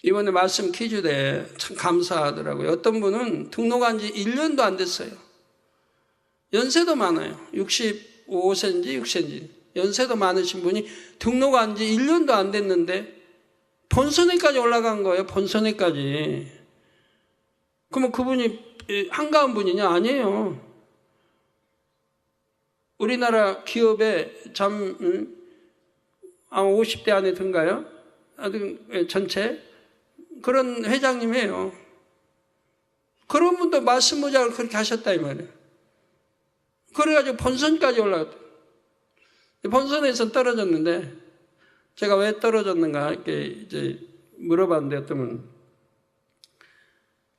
이번에 말씀 퀴즈대 참 감사하더라고요. 어떤 분은 등록한 지 1년도 안 됐어요. 연세도 많아요. 65세인지 6세인지 연세도 많으신 분이 등록한 지 1년도 안 됐는데 본선회까지 올라간 거예요. 본선회까지. 그러면 그분이 한가한 분이냐? 아니에요. 우리나라 기업의 아마 50대 안에 든가요? 전체 그런 회장님이에요. 그런 분도 말씀 모작을 그렇게 하셨다 이 말이에요. 그래가지고 본선까지 올라갔다. 본선에서 떨어졌는데 제가 왜 떨어졌는가 이렇게 이제 물어봤는데 어떤 분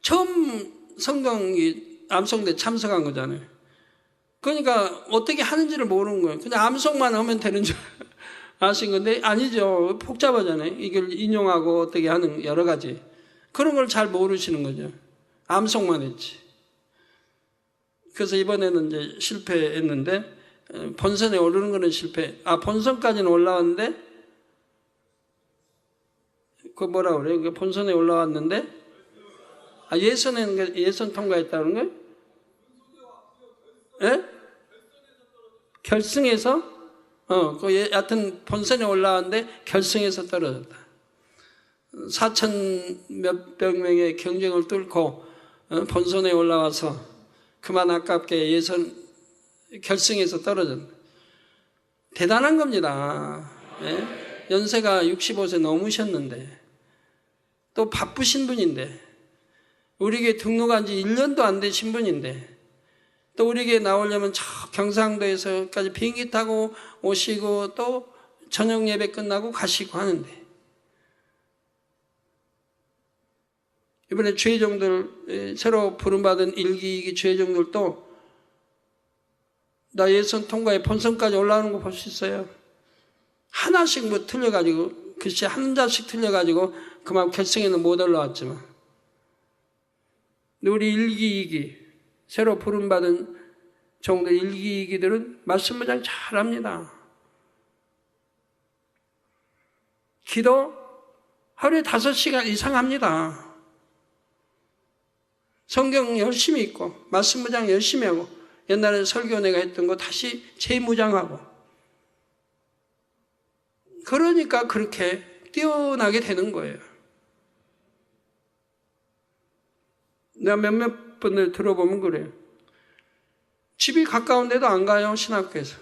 처음 성경이 암송대 참석한 거잖아요. 그러니까 어떻게 하는지를 모르는 거예요. 그냥 암송만 하면 되는 줄 아신 건데 아니죠. 복잡하잖아요. 이걸 인용하고 어떻게 하는 여러 가지 그런 걸 잘 모르시는 거죠. 암송만 했지. 그래서 이번에는 이제 실패했는데 본선에 오르는 거는 실패. 본선까지는 올라왔는데 그 뭐라 그래요? 본선에 올라왔는데 예선 통과했다는 거예요? 예? 결승에서 하여튼 본선에 올라왔는데 결승에서 떨어졌다. 4천 몇백 명의 경쟁을 뚫고 본선에 올라와서 그만 아깝게 결승에서 떨어졌다. 대단한 겁니다. 예? 연세가 65세 넘으셨는데 또 바쁘신 분인데 우리에게 등록한 지 1년도 안 되신 분인데 또 우리에게 나오려면 저 경상도에서까지 비행기 타고 오시고 또 저녁 예배 끝나고 가시고 하는데 이번에 주회종들 새로 부름받은 1기, 2기 주회종들도 나 예선 통과에 본선까지 올라오는 거 볼 수 있어요. 하나씩 뭐 틀려가지고 글씨 한 자씩 틀려가지고 그만 결승에는 못 올라왔지만 근데 우리 1기, 2기 새로 부름받은 종들 1기, 2기들은 말씀 무장 잘합니다. 기도 하루에 5시간 이상 합니다. 성경 열심히 읽고 말씀 무장 열심히 하고 옛날에 설교 내가 했던 거 다시 재무장하고 그러니까 그렇게 뛰어나게 되는 거예요. 내가 몇몇 분들 들어보면 그래요. 집이 가까운데도 안 가요, 신학교에서.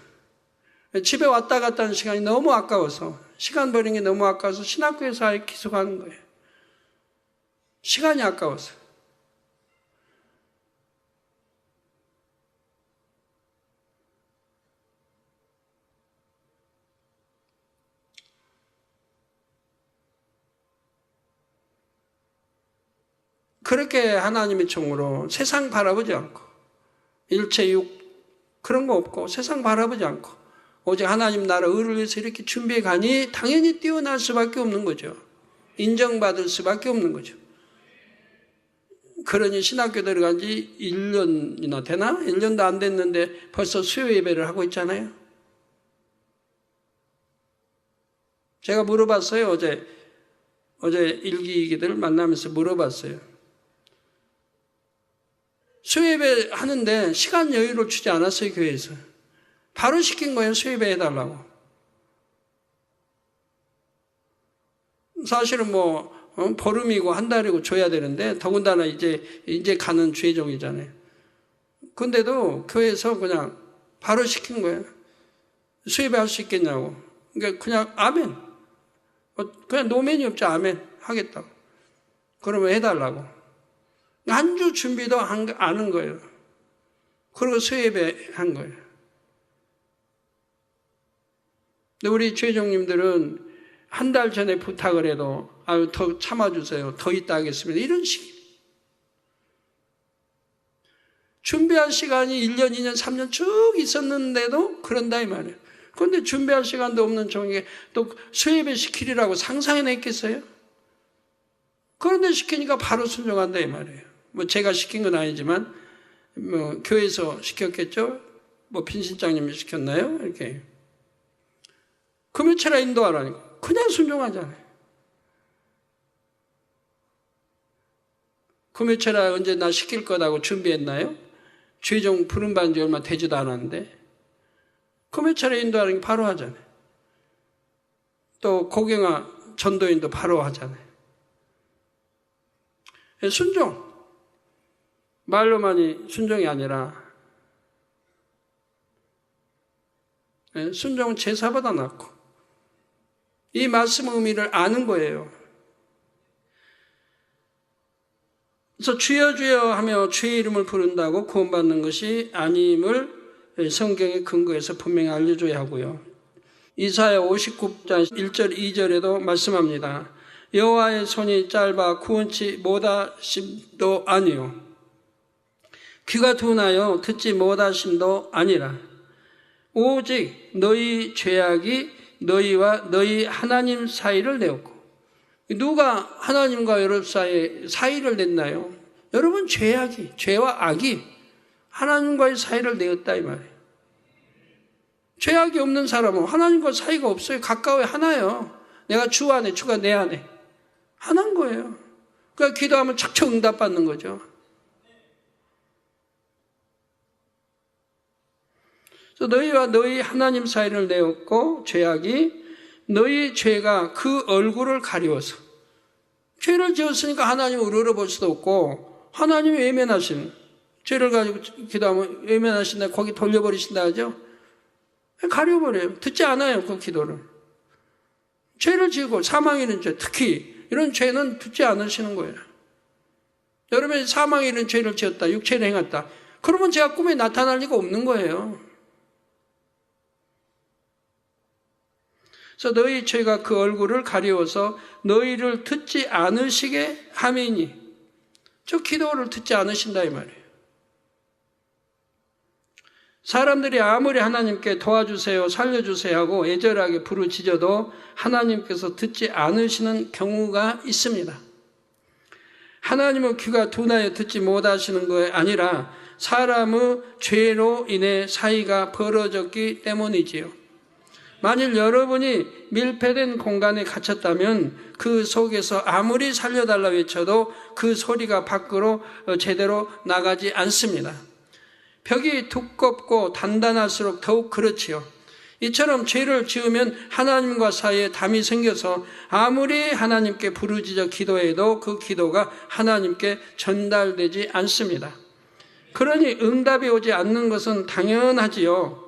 집에 왔다 갔다 하는 시간이 너무 아까워서, 시간 버리는 게 너무 아까워서 신학교에서 아예 기숙하는 거예요. 시간이 아까워서. 그렇게 하나님의 종으로 세상 바라보지 않고 일체육 그런 거 없고 세상 바라보지 않고 오직 하나님 나라 의를 위해서 이렇게 준비해 가니 당연히 뛰어날 수밖에 없는 거죠. 인정받을 수밖에 없는 거죠. 그러니 신학교 들어간 지 1년이나 되나? 1년도 안 됐는데 벌써 수요 예배를 하고 있잖아요. 제가 물어봤어요. 어제 일기이기들 만나면서 물어봤어요. 수요 예배 하는데 시간 여유를 주지 않았어요, 교회에서. 바로 시킨 거예요, 수요 예배 해달라고. 사실은 보름이고 한 달이고 줘야 되는데, 더군다나 이제 가는 주의종이잖아요. 근데도 교회에서 그냥 바로 시킨 거예요. 수요 예배 할 수 있겠냐고. 그러니까 그냥 아멘. 그냥 노멘이 없죠. 아멘. 하겠다고. 그러면 해달라고. 한 주 준비도 안 한 거예요. 그리고 수예배 한 거예요. 근데 우리 주회장님들은 한 달 전에 부탁을 해도 더 참아주세요. 더 있다 하겠습니다. 이런 식이에요. 준비할 시간이 1년, 2년, 3년 쭉 있었는데도 그런다 이 말이에요. 그런데 준비할 시간도 없는 종에게 또 수예배 시키리라고 상상해냈겠어요? 그런데 시키니까 바로 순종한다 이 말이에요. 제가 시킨 건 아니지만 교회에서 시켰겠죠? 빈실장님이 시켰나요? 이렇게 금요철에 인도하라니까 그냥 순종하잖아요. 금요철에 언제 나 시킬 거다고 준비했나요? 주의종 부름받은 지 얼마 되지도 않았는데 금요철에 인도하는 게 바로 하잖아요. 또 고경화 전도인도 바로 하잖아요. 순종. 말로만이 순종이 아니라 순종은 제사보다 낫고 이 말씀 의미를 아는 거예요. 그래서 주여 주여 하며 주의 이름을 부른다고 구원받는 것이 아님을 성경의 근거에서 분명히 알려줘야 하고요. 이사야 59장 1절 2절에도 말씀합니다. 여호와의 손이 짧아 구원치 못하심도 아니요 귀가 둔하여 듣지 못하심도 아니라 오직 너희 죄악이 너희와 너희 하나님 사이를 내었고 누가 하나님과 여러분 사이를 냈나요? 여러분 죄와 악이 하나님과의 사이를 내었다 이 말이에요. 죄악이 없는 사람은 하나님과 사이가 없어요. 가까워요. 하나요. 내가 주 안에 주가 내 안에 하나인 거예요. 그러니까 기도하면 척척 응답받는 거죠. 그래서 너희와 너희 하나님 사이를 내었고 죄악이 너희 죄가 그 얼굴을 가리워서 죄를 지었으니까 하나님을 우러러볼 수도 없고 하나님이 외면하시는 죄를 가지고 기도하면 외면하신다 거기 돌려버리신다 하죠. 가려버려요. 듣지 않아요. 그 기도를. 죄를 지고 사망 이른 죄 특히 이런 죄는 듣지 않으시는 거예요. 여러분이 사망 이른 죄를 지었다. 육체를 행했다. 그러면 제가 꿈에 나타날 리가 없는 거예요. 그래서 너희 죄가 그 얼굴을 가리워서 너희를 듣지 않으시게 함이니 저 기도를 듣지 않으신다 이 말이에요. 사람들이 아무리 하나님께 도와주세요, 살려주세요 하고 애절하게 부르짖어도 하나님께서 듣지 않으시는 경우가 있습니다. 하나님은 귀가 둔하여 듣지 못하시는 것이 아니라 사람의 죄로 인해 사이가 벌어졌기 때문이지요. 만일 여러분이 밀폐된 공간에 갇혔다면 그 속에서 아무리 살려달라 외쳐도 그 소리가 밖으로 제대로 나가지 않습니다. 벽이 두껍고 단단할수록 더욱 그렇지요. 이처럼 죄를 지으면 하나님과 사이에 담이 생겨서 아무리 하나님께 부르짖어 기도해도 그 기도가 하나님께 전달되지 않습니다. 그러니 응답이 오지 않는 것은 당연하지요.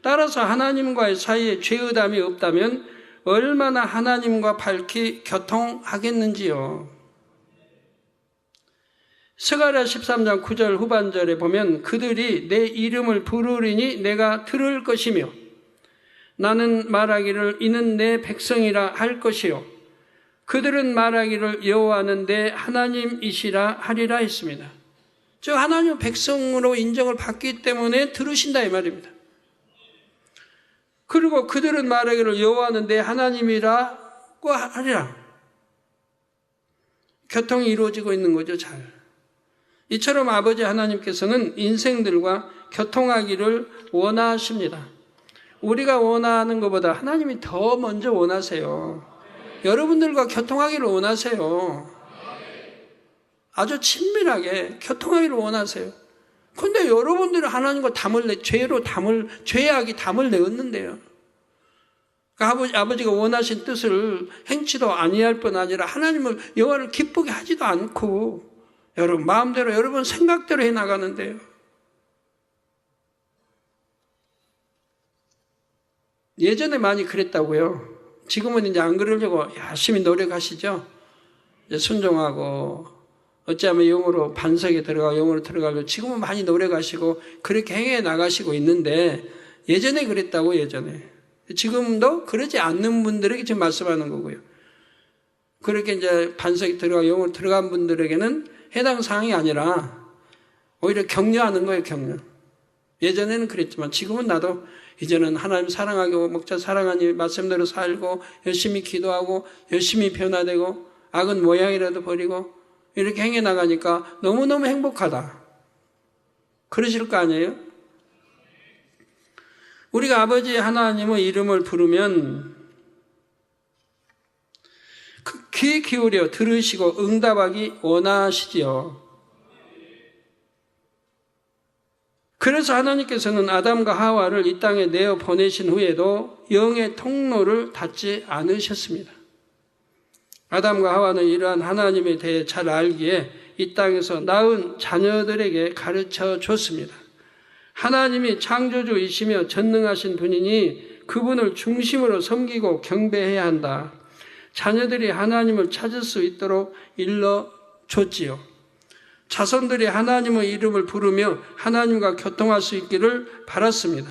따라서 하나님과의 사이에 죄의담이 없다면 얼마나 하나님과 밝히 교통하겠는지요. 스가랴 13장 9절 후반절에 보면 그들이 내 이름을 부르리니 내가 들을 것이며 나는 말하기를 이는 내 백성이라 할 것이요 그들은 말하기를 여호와는 내 하나님이시라 하리라 했습니다. 즉 하나님 백성으로 인정을 받기 때문에 들으신다 이 말입니다. 그리고 그들은 말하기를 여호와는 내 하나님이라고 하리라. 교통이 이루어지고 있는 거죠, 잘. 이처럼 아버지 하나님께서는 인생들과 교통하기를 원하십니다. 우리가 원하는 것보다 하나님이 더 먼저 원하세요. 여러분들과 교통하기를 원하세요. 아주 친밀하게 교통하기를 원하세요. 근데 여러분들이 하나님과 죄악이 담을 내었는데요. 그러니까 아버지가 원하신 뜻을 행치도 아니할 뿐 아니라 하나님을 여호와를 기쁘게 하지도 않고 여러분 마음대로 여러분 생각대로 해 나가는데요. 예전에 많이 그랬다고요. 지금은 이제 안 그러려고 열심히 노력하시죠. 이제 순종하고 어찌하면 영으로 반석에 들어가고 영으로 들어가고 지금은 많이 노력하시고 그렇게 행해 나가시고 있는데 예전에 그랬다고 예전에. 지금도 그러지 않는 분들에게 지금 말씀하는 거고요. 그렇게 이제 반석에 들어가 영으로 들어간 분들에게는 해당 사항이 아니라 오히려 격려하는 거예요, 격려. 예전에는 그랬지만 지금은 나도 이제는 하나님 사랑하고 목자 사랑하니 말씀대로 살고 열심히 기도하고 열심히 변화되고 악은 모양이라도 버리고 이렇게 행해 나가니까 너무너무 행복하다. 그러실 거 아니에요? 우리가 아버지 하나님의 이름을 부르면 귀 기울여 들으시고 응답하기 원하시지요. 그래서 하나님께서는 아담과 하와를 이 땅에 내어 보내신 후에도 영의 통로를 닫지 않으셨습니다. 아담과 하와는 이러한 하나님에 대해 잘 알기에 이 땅에서 낳은 자녀들에게 가르쳐 줬습니다. 하나님이 창조주이시며 전능하신 분이니 그분을 중심으로 섬기고 경배해야 한다. 자녀들이 하나님을 찾을 수 있도록 일러줬지요. 자손들이 하나님의 이름을 부르며 하나님과 교통할 수 있기를 바랐습니다.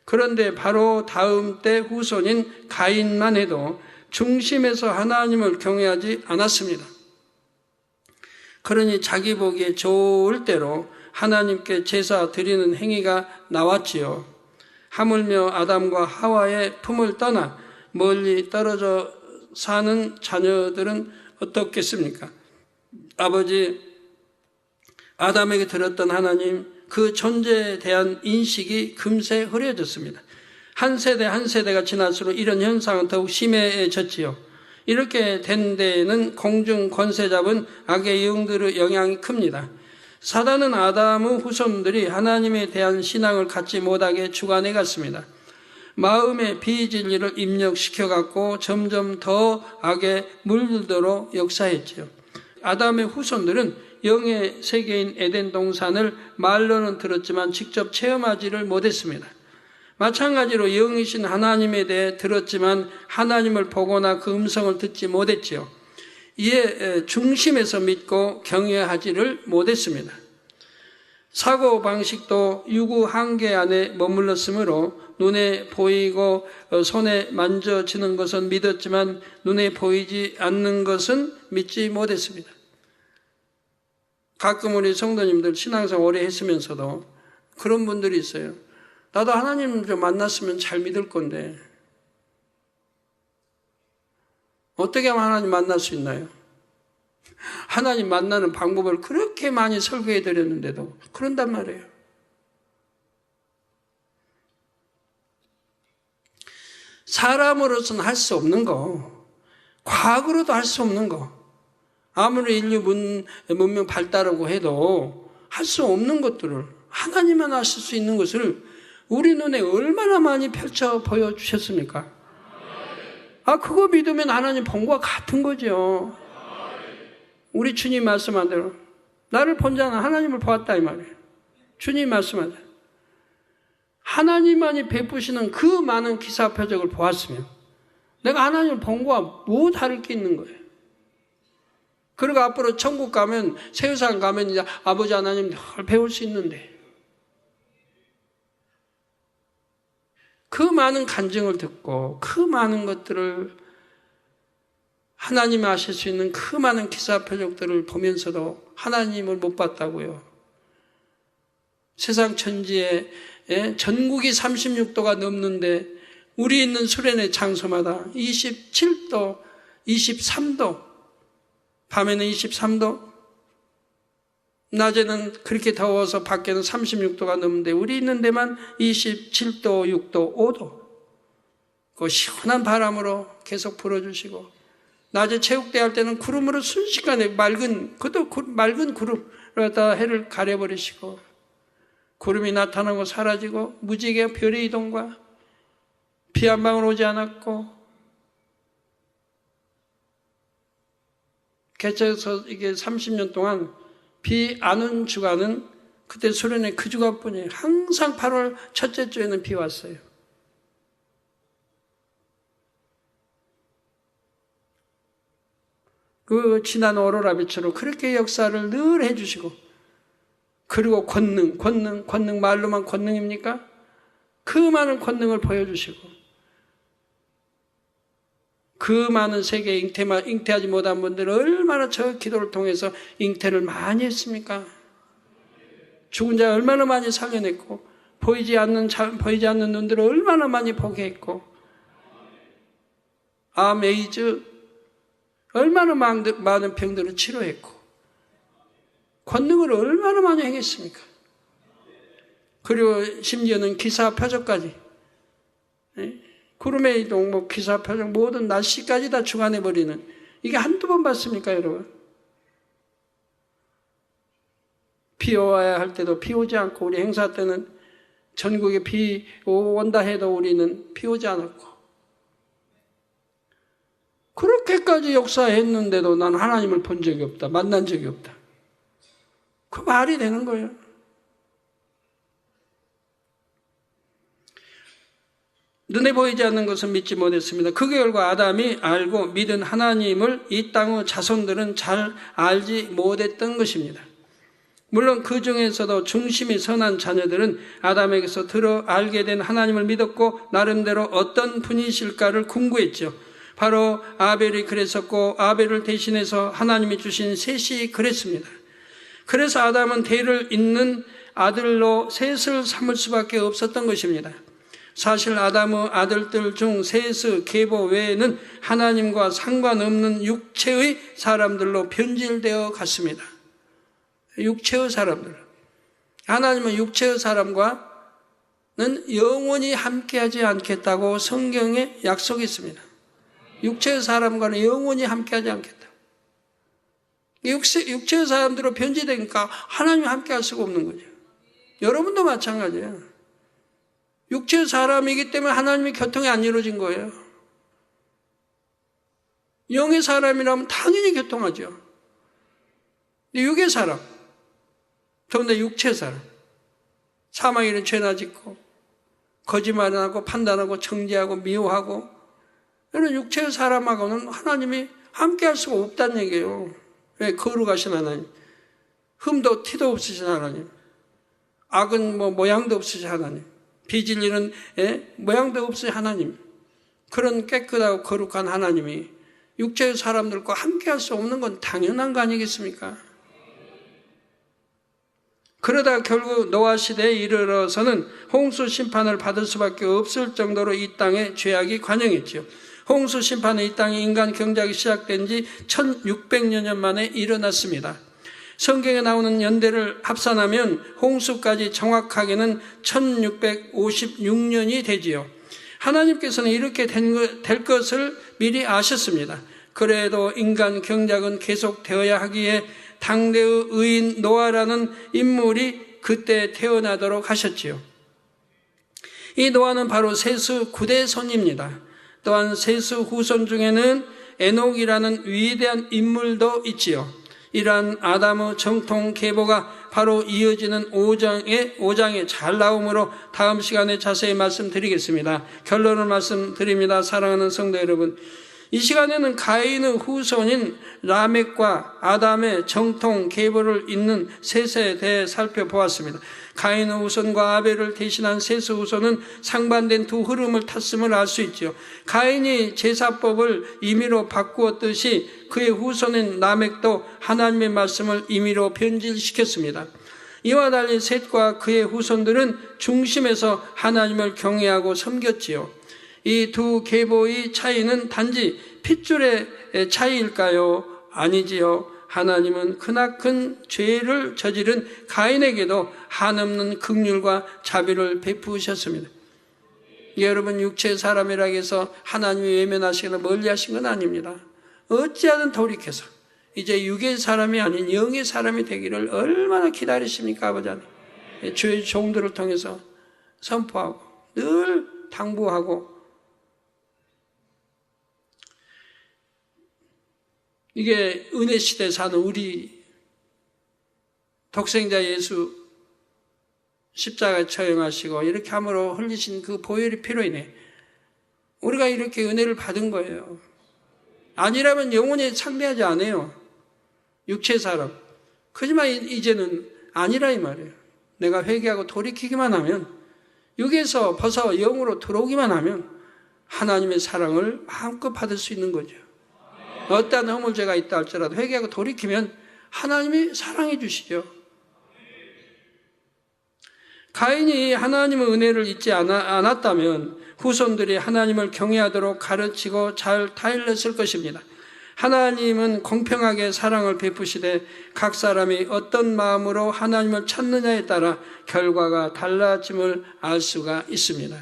그런데 바로 다음 때 후손인 가인만 해도 중심에서 하나님을 경외하지 않았습니다. 그러니 자기 보기에 좋을 대로 하나님께 제사 드리는 행위가 나왔지요. 하물며 아담과 하와의 품을 떠나 멀리 떨어져 사는 자녀들은 어떻겠습니까? 아버지 아담에게 들었던 하나님 그 존재에 대한 인식이 금세 흐려졌습니다. 한 세대 한 세대가 지날수록 이런 현상은 더욱 심해졌지요. 이렇게 된 데에는 공중 권세 잡은 악의 영들의 영향이 큽니다. 사단은 아담의 후손들이 하나님에 대한 신앙을 갖지 못하게 주관해 갔습니다. 마음의 비진리를 입력시켜 갖고 점점 더 악에 물들도록 역사했지요. 아담의 후손들은 영의 세계인 에덴 동산을 말로는 들었지만 직접 체험하지를 못했습니다. 마찬가지로 영이신 하나님에 대해 들었지만 하나님을 보거나 그 음성을 듣지 못했지요. 이에 중심에서 믿고 경외하지를 못했습니다. 사고방식도 유구 한계 안에 머물렀으므로 눈에 보이고 손에 만져지는 것은 믿었지만 눈에 보이지 않는 것은 믿지 못했습니다. 가끔 우리 성도님들 신앙생활 오래 했으면서도 그런 분들이 있어요. 나도 하나님 좀 만났으면 잘 믿을 건데 어떻게 하면 하나님 만날 수 있나요? 하나님 만나는 방법을 그렇게 많이 설교해 드렸는데도 그런단 말이에요. 사람으로서는 할 수 없는 거, 과학으로도 할 수 없는 거, 아무리 인류 문명 발달하고 해도 할 수 없는 것들을 하나님만 하실 수 있는 것을 우리 눈에 얼마나 많이 펼쳐 보여주셨습니까? 그거 믿으면 하나님 본 것과 같은 거죠. 우리 주님 말씀한 대로 나를 본 자는 하나님을 보았다 이 말이에요. 주님 말씀한 대로 하나님만이 베푸시는 그 많은 기사 표적을 보았으면 내가 하나님을 본 것과 뭐 다를 게 있는 거예요. 그리고 앞으로 천국 가면 세상 가면 이제 아버지 하나님 늘 배울 수 있는데 그 많은 간증을 듣고 그 많은 것들을 하나님이 하실 수 있는 그 많은 기사 표적들을 보면서도 하나님을 못 봤다고요. 세상 천지에 전국이 36도가 넘는데 우리 있는 수련회 장소마다 27도, 23도 밤에는 23도, 낮에는 그렇게 더워서 밖에는 36도가 넘는데 우리 있는 데만 27도, 6도, 5도. 그 시원한 바람으로 계속 불어주시고, 낮에 체육대 할 때는 구름으로 순식간에 맑은 구름으로 다 해를 가려버리시고, 구름이 나타나고 사라지고, 무지개 별의 이동과 비 한 방울 오지 않았고, 개최해서 이게 30년 동안 비 안 온 주간은 그때 소련의 그 주간뿐이에요. 항상 8월 첫째 주에는 비 왔어요. 그 지난 오로라비처럼 그렇게 역사를 늘 해주시고, 그리고 권능, 말로만 권능입니까? 그 많은 권능을 보여주시고, 그 많은 세계에 잉태하지 못한 분들은 얼마나 저 기도를 통해서 잉태를 많이 했습니까? 죽은 자 얼마나 많이 살려냈고, 보이지 않는 눈들을 얼마나 많이 보게 했고, 암, 에이즈 얼마나 많은 병들을 치료했고, 권능을 얼마나 많이 행했습니까? 그리고 심지어는 기사 표적까지, 구름의 이동, 기사 표적, 모든 날씨까지 다 주관해버리는, 이게 한두 번 봤습니까, 여러분? 비 와야 할 때도 비 오지 않고, 우리 행사 때는 전국에 비 온다 해도 우리는 비 오지 않았고, 그렇게까지 역사했는데도 난 하나님을 본 적이 없다, 만난 적이 없다. 그 말이 되는 거예요. 눈에 보이지 않는 것은 믿지 못했습니다. 그 결과 아담이 알고 믿은 하나님을 이 땅의 자손들은 잘 알지 못했던 것입니다. 물론 그 중에서도 중심이 선한 자녀들은 아담에게서 들어 알게 된 하나님을 믿었고 나름대로 어떤 분이실까를 궁구했죠. 바로 아벨이 그랬었고, 아벨을 대신해서 하나님이 주신 셋이 그랬습니다. 그래서 아담은 대를 잇는 아들로 셋을 삼을 수밖에 없었던 것입니다. 사실 아담의 아들들 중 셋의 계보 외에는 하나님과 상관없는 육체의 사람들로 변질되어 갔습니다. 육체의 사람들. 하나님은 육체의 사람과는 영원히 함께하지 않겠다고 성경에 약속했습니다. 육체의 사람과는 영원히 함께하지 않겠다. 육체의 사람들로 변질되니까 하나님이 함께할 수가 없는 거죠. 여러분도 마찬가지예요. 육체의 사람이기 때문에 하나님의 교통이 안 이루어진 거예요. 영의 사람이라면 당연히 교통하죠. 육의 사람, 더군다나 육체의 사람, 사망에는 죄나 짓고 거짓말하고 판단하고 정죄하고 미워하고, 이런 육체의 사람하고는 하나님이 함께할 수가 없다는 얘기예요. 왜? 거룩하신 하나님, 흠도 티도 없으신 하나님, 악은 모양도 없으신 하나님, 비질리는 모양도 없으신 하나님, 그런 깨끗하고 거룩한 하나님이 육체의 사람들과 함께할 수 없는 건 당연한 거 아니겠습니까? 그러다 결국 노아 시대에 이르러서는 홍수 심판을 받을 수밖에 없을 정도로 이 땅에 죄악이 관영했죠. 홍수 심판은 이 땅에 인간 경작이 시작된 지 1600여 년 만에 일어났습니다. 성경에 나오는 연대를 합산하면 홍수까지 정확하게는 1656년이 되지요. 하나님께서는 이렇게 될 것을 미리 아셨습니다. 그래도 인간 경작은 계속되어야 하기에 당대의 의인 노아라는 인물이 그때 태어나도록 하셨지요. 이 노아는 바로 셋의 구대손입니다. 또한 셋의 후손 중에는 에녹이라는 위대한 인물도 있지요. 이러한 아담의 정통 계보가 바로 이어지는 5장에 잘 나오므로 다음 시간에 자세히 말씀드리겠습니다. 결론을 말씀드립니다. 사랑하는 성도 여러분, 이 시간에는 가인의 후손인 라멕과 아담의 정통 계보를 잇는 셋에 대해 살펴보았습니다. 가인의 후손과 아벨을 대신한 셋의 후손은 상반된 두 흐름을 탔음을 알 수 있죠. 가인이 제사법을 임의로 바꾸었듯이 그의 후손인 라멕도 하나님의 말씀을 임의로 변질시켰습니다. 이와 달리 셋과 그의 후손들은 중심에서 하나님을 경외하고 섬겼지요. 이 두 계보의 차이는 단지 핏줄의 차이일까요? 아니지요. 하나님은 크나큰 죄를 저지른 가인에게도 한없는 긍휼과 자비를 베푸셨습니다. 여러분 육체의 사람이라고 해서 하나님이 외면하시거나 멀리하신 건 아닙니다. 어찌하든 돌이켜서 이제 육의 사람이 아닌 영의 사람이 되기를 얼마나 기다리십니까, 아버지 하나님. 주의 종들을 통해서 선포하고 늘 당부하고, 이게 은혜 시대에 사는 우리 독생자 예수 십자가에 처형하시고 이렇게 함으로 흘리신 그 보혈이 필요이네. 우리가 이렇게 은혜를 받은 거예요. 아니라면 영원히 상대하지 않아요. 육체 사람. 하지만 이제는 아니라 이 말이에요. 내가 회개하고 돌이키기만 하면, 육에서 벗어 영으로 들어오기만 하면 하나님의 사랑을 마음껏 받을 수 있는 거죠. 어떠한 허물죄가 있다 할지라도 회개하고 돌이키면 하나님이 사랑해 주시죠. 가인이 하나님의 은혜를 잊지 않았다면 후손들이 하나님을 경외하도록 가르치고 잘 타일렀을 것입니다. 하나님은 공평하게 사랑을 베푸시되 각 사람이 어떤 마음으로 하나님을 찾느냐에 따라 결과가 달라짐을 알 수가 있습니다.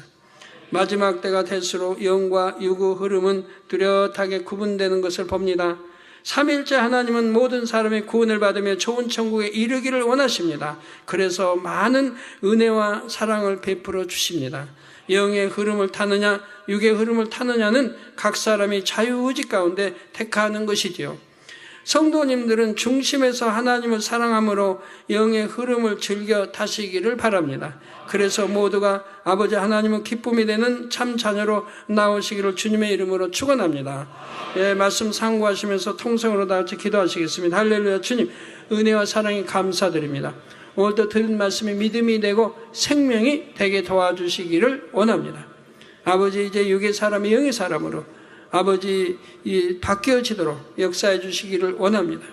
마지막 때가 될수록 영과 육의 흐름은 뚜렷하게 구분되는 것을 봅니다. 삼위일체 하나님은 모든 사람이 구원을 받으며 좋은 천국에 이르기를 원하십니다. 그래서 많은 은혜와 사랑을 베풀어 주십니다. 영의 흐름을 타느냐 육의 흐름을 타느냐는 각 사람이 자유의지 가운데 택하는 것이지요. 성도님들은 중심에서 하나님을 사랑함으로 영의 흐름을 즐겨 타시기를 바랍니다. 그래서 모두가 아버지 하나님의 기쁨이 되는 참 자녀로 나오시기를 주님의 이름으로 축원합니다. 예, 말씀 상고하시면서 통성으로 다 같이 기도하시겠습니다. 할렐루야. 주님 은혜와 사랑이 감사드립니다. 오늘도 들은 말씀이 믿음이 되고 생명이 되게 도와주시기를 원합니다. 아버지 이제 육의 사람이 영의 사람으로 아버지 바뀌어지도록 역사해 주시기를 원합니다.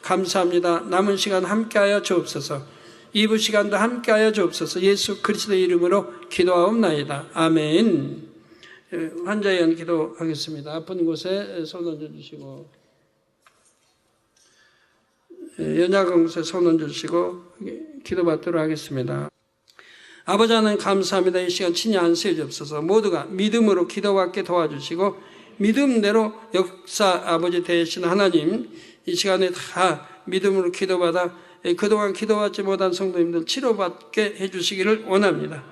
감사합니다. 남은 시간 함께하여 주옵소서. 2부 시간도 함께하여 주옵소서. 예수 그리스도의 이름으로 기도하옵나이다. 아멘. 환자의 연 기도하겠습니다. 아픈 곳에 손 얹어주시고, 연약한 곳에 손 얹어주시고 기도받도록 하겠습니다. 아버지 하나님 감사합니다. 이 시간 친히 안수해 주옵소서. 모두가 믿음으로 기도받게 도와주시고 믿음대로 역사 아버지 되신 하나님, 이 시간에 다 믿음으로 기도받아 그동안 기도받지 못한 성도님들 치료받게 해주시기를 원합니다.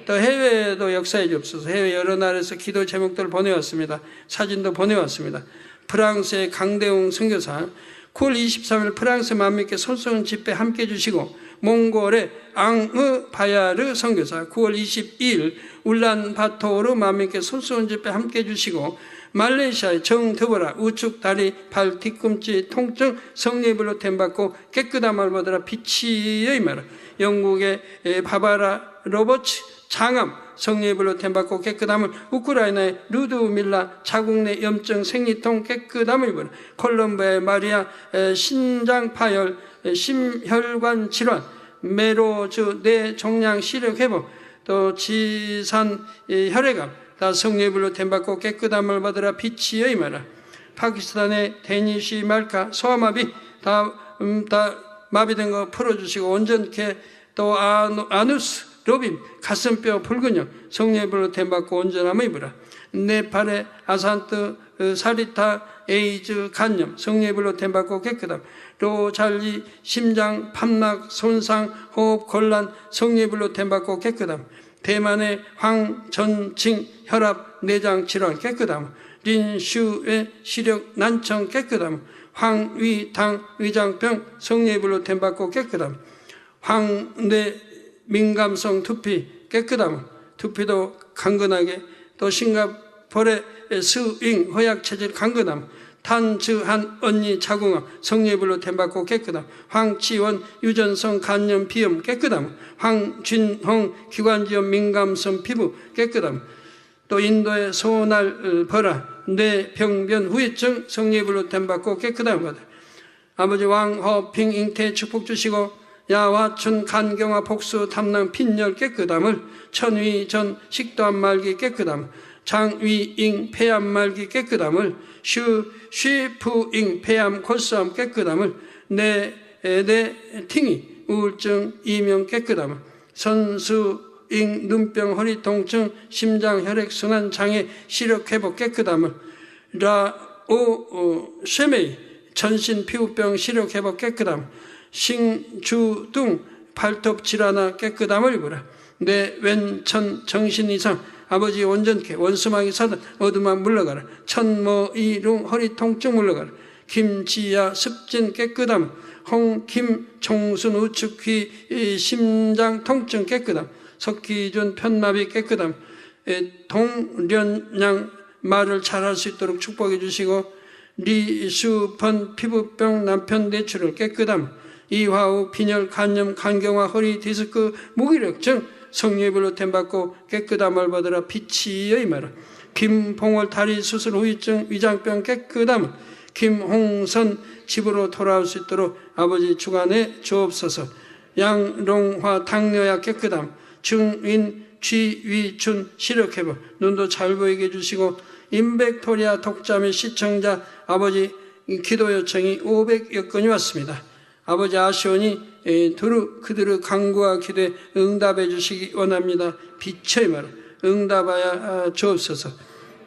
또 해외에도 역사해 주옵소서. 해외 여러 나라에서 기도 제목들을 보내왔습니다. 사진도 보내왔습니다. 프랑스의 강대웅 선교사 9월 23일 프랑스 만민께 손수건 집회 함께 해주시고, 몽골의 앙으 바야르 선교사 9월 22일 울란바토르 만민께 손수건 집회 함께 해주시고, 말레이시아의 정드보라 우측 다리 발 뒤꿈치 통증 성례별로 댐받고 깨끗함을 받으라 빛이의 마라. 영국의 바바라 로버츠 장암 성례별로 댐받고 깨끗함을, 우크라이나의 루드밀라 자궁 내 염증 생리통 깨끗함을 입어라. 콜롬비아의 마리아 신장 파열 심혈관 질환 메로즈 뇌 종양 시력 회복, 또 지산 혈액암 다 성례별로 댐받고 깨끗함을 받으라 빛이여 임하라. 파키스탄의 데니시 말카 소아마비 다 마비된 거 풀어주시고 온전케, 또 아누스 로빈 가슴뼈 불근형 성례별로 댐받고 온전함을 입으라. 네팔의 아산트 사리타 에이즈 간염 성례별로 댐받고 깨끗함, 로잘리 심장 판막 손상 호흡 곤란 성례별로 댐받고 깨끗함, 대만의 황전칭 혈압 내장 질환 깨끗함, 린슈의 시력 난청 깨끗함, 황위당 위장병 성례별로 댐받고 깨끗함, 황뇌 민감성 두피 깨끗함, 두피도 강건하게, 또 싱가포르의 스윙 허약 체질 강건함, 탄즈한 언니 자궁암 성례별로 댐받고 깨끗함, 황치원 유전성 간염 비염 깨끗함, 황진홍 기관지염 민감성 피부 깨끗함, 또 인도의 소날 벌아 뇌병변 후유증 성례별로 댐받고 깨끗함 받아. 아버지 왕허핑 잉태 축복 주시고, 야화춘 간경화 복수 담낭 빈혈 깨끗함을, 천위전 식도암 말기 깨끗함, 장위잉 폐암 말기 깨끗함을, 쉬프잉 폐암 고스암 깨끗함을, 팅이 우울증 이명 깨끗함을, 선수잉 눈병 허리 통증 심장 혈액 순환 장애 시력 회복 깨끗함을, 쉐메이 전신 피부병 시력 회복 깨끗함, 싱주둥 발톱 질환 깨끗함을 입으라. 내 왼천 정신 이상 아버지 온전케 원수마귀 사단 어둠아 물러가라. 천모이룽 허리 통증 물러가라. 김지야 습진 깨끗함, 홍김 종순 우측 귀 심장 통증 깨끗함, 석기준 편마비 깨끗함, 동련양 말을 잘할 수 있도록 축복해 주시고, 리수펀 피부병 남편 뇌출혈 깨끗함, 이화우 빈혈 간염 간경화 허리 디스크 무기력증 성령의 템받고 깨끗함을 받으라. 빛이여 임하라. 김봉월 다리 수술 후유증 위장병 깨끗함, 김홍선 집으로 돌아올 수 있도록 아버지 주관해 주옵소서. 양롱화 당뇨약 깨끗함, 증인 쥐위춘 시력회복 눈도 잘 보이게 해주시고, 인백토리아 독자매 시청자 아버지 기도 요청이 500여 건이 왔습니다. 아버지 아시오니 그들의 간구와 기도에 응답해 주시기 원합니다. 빛의 말 응답하여 주옵소서.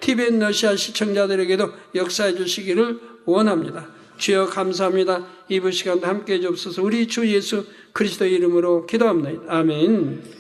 티벳 러시아 시청자들에게도 역사해 주시기를 원합니다. 주여 감사합니다. 이번 시간도 함께해 주옵소서. 우리 주 예수 그리스도의 이름으로 기도합니다. 아멘.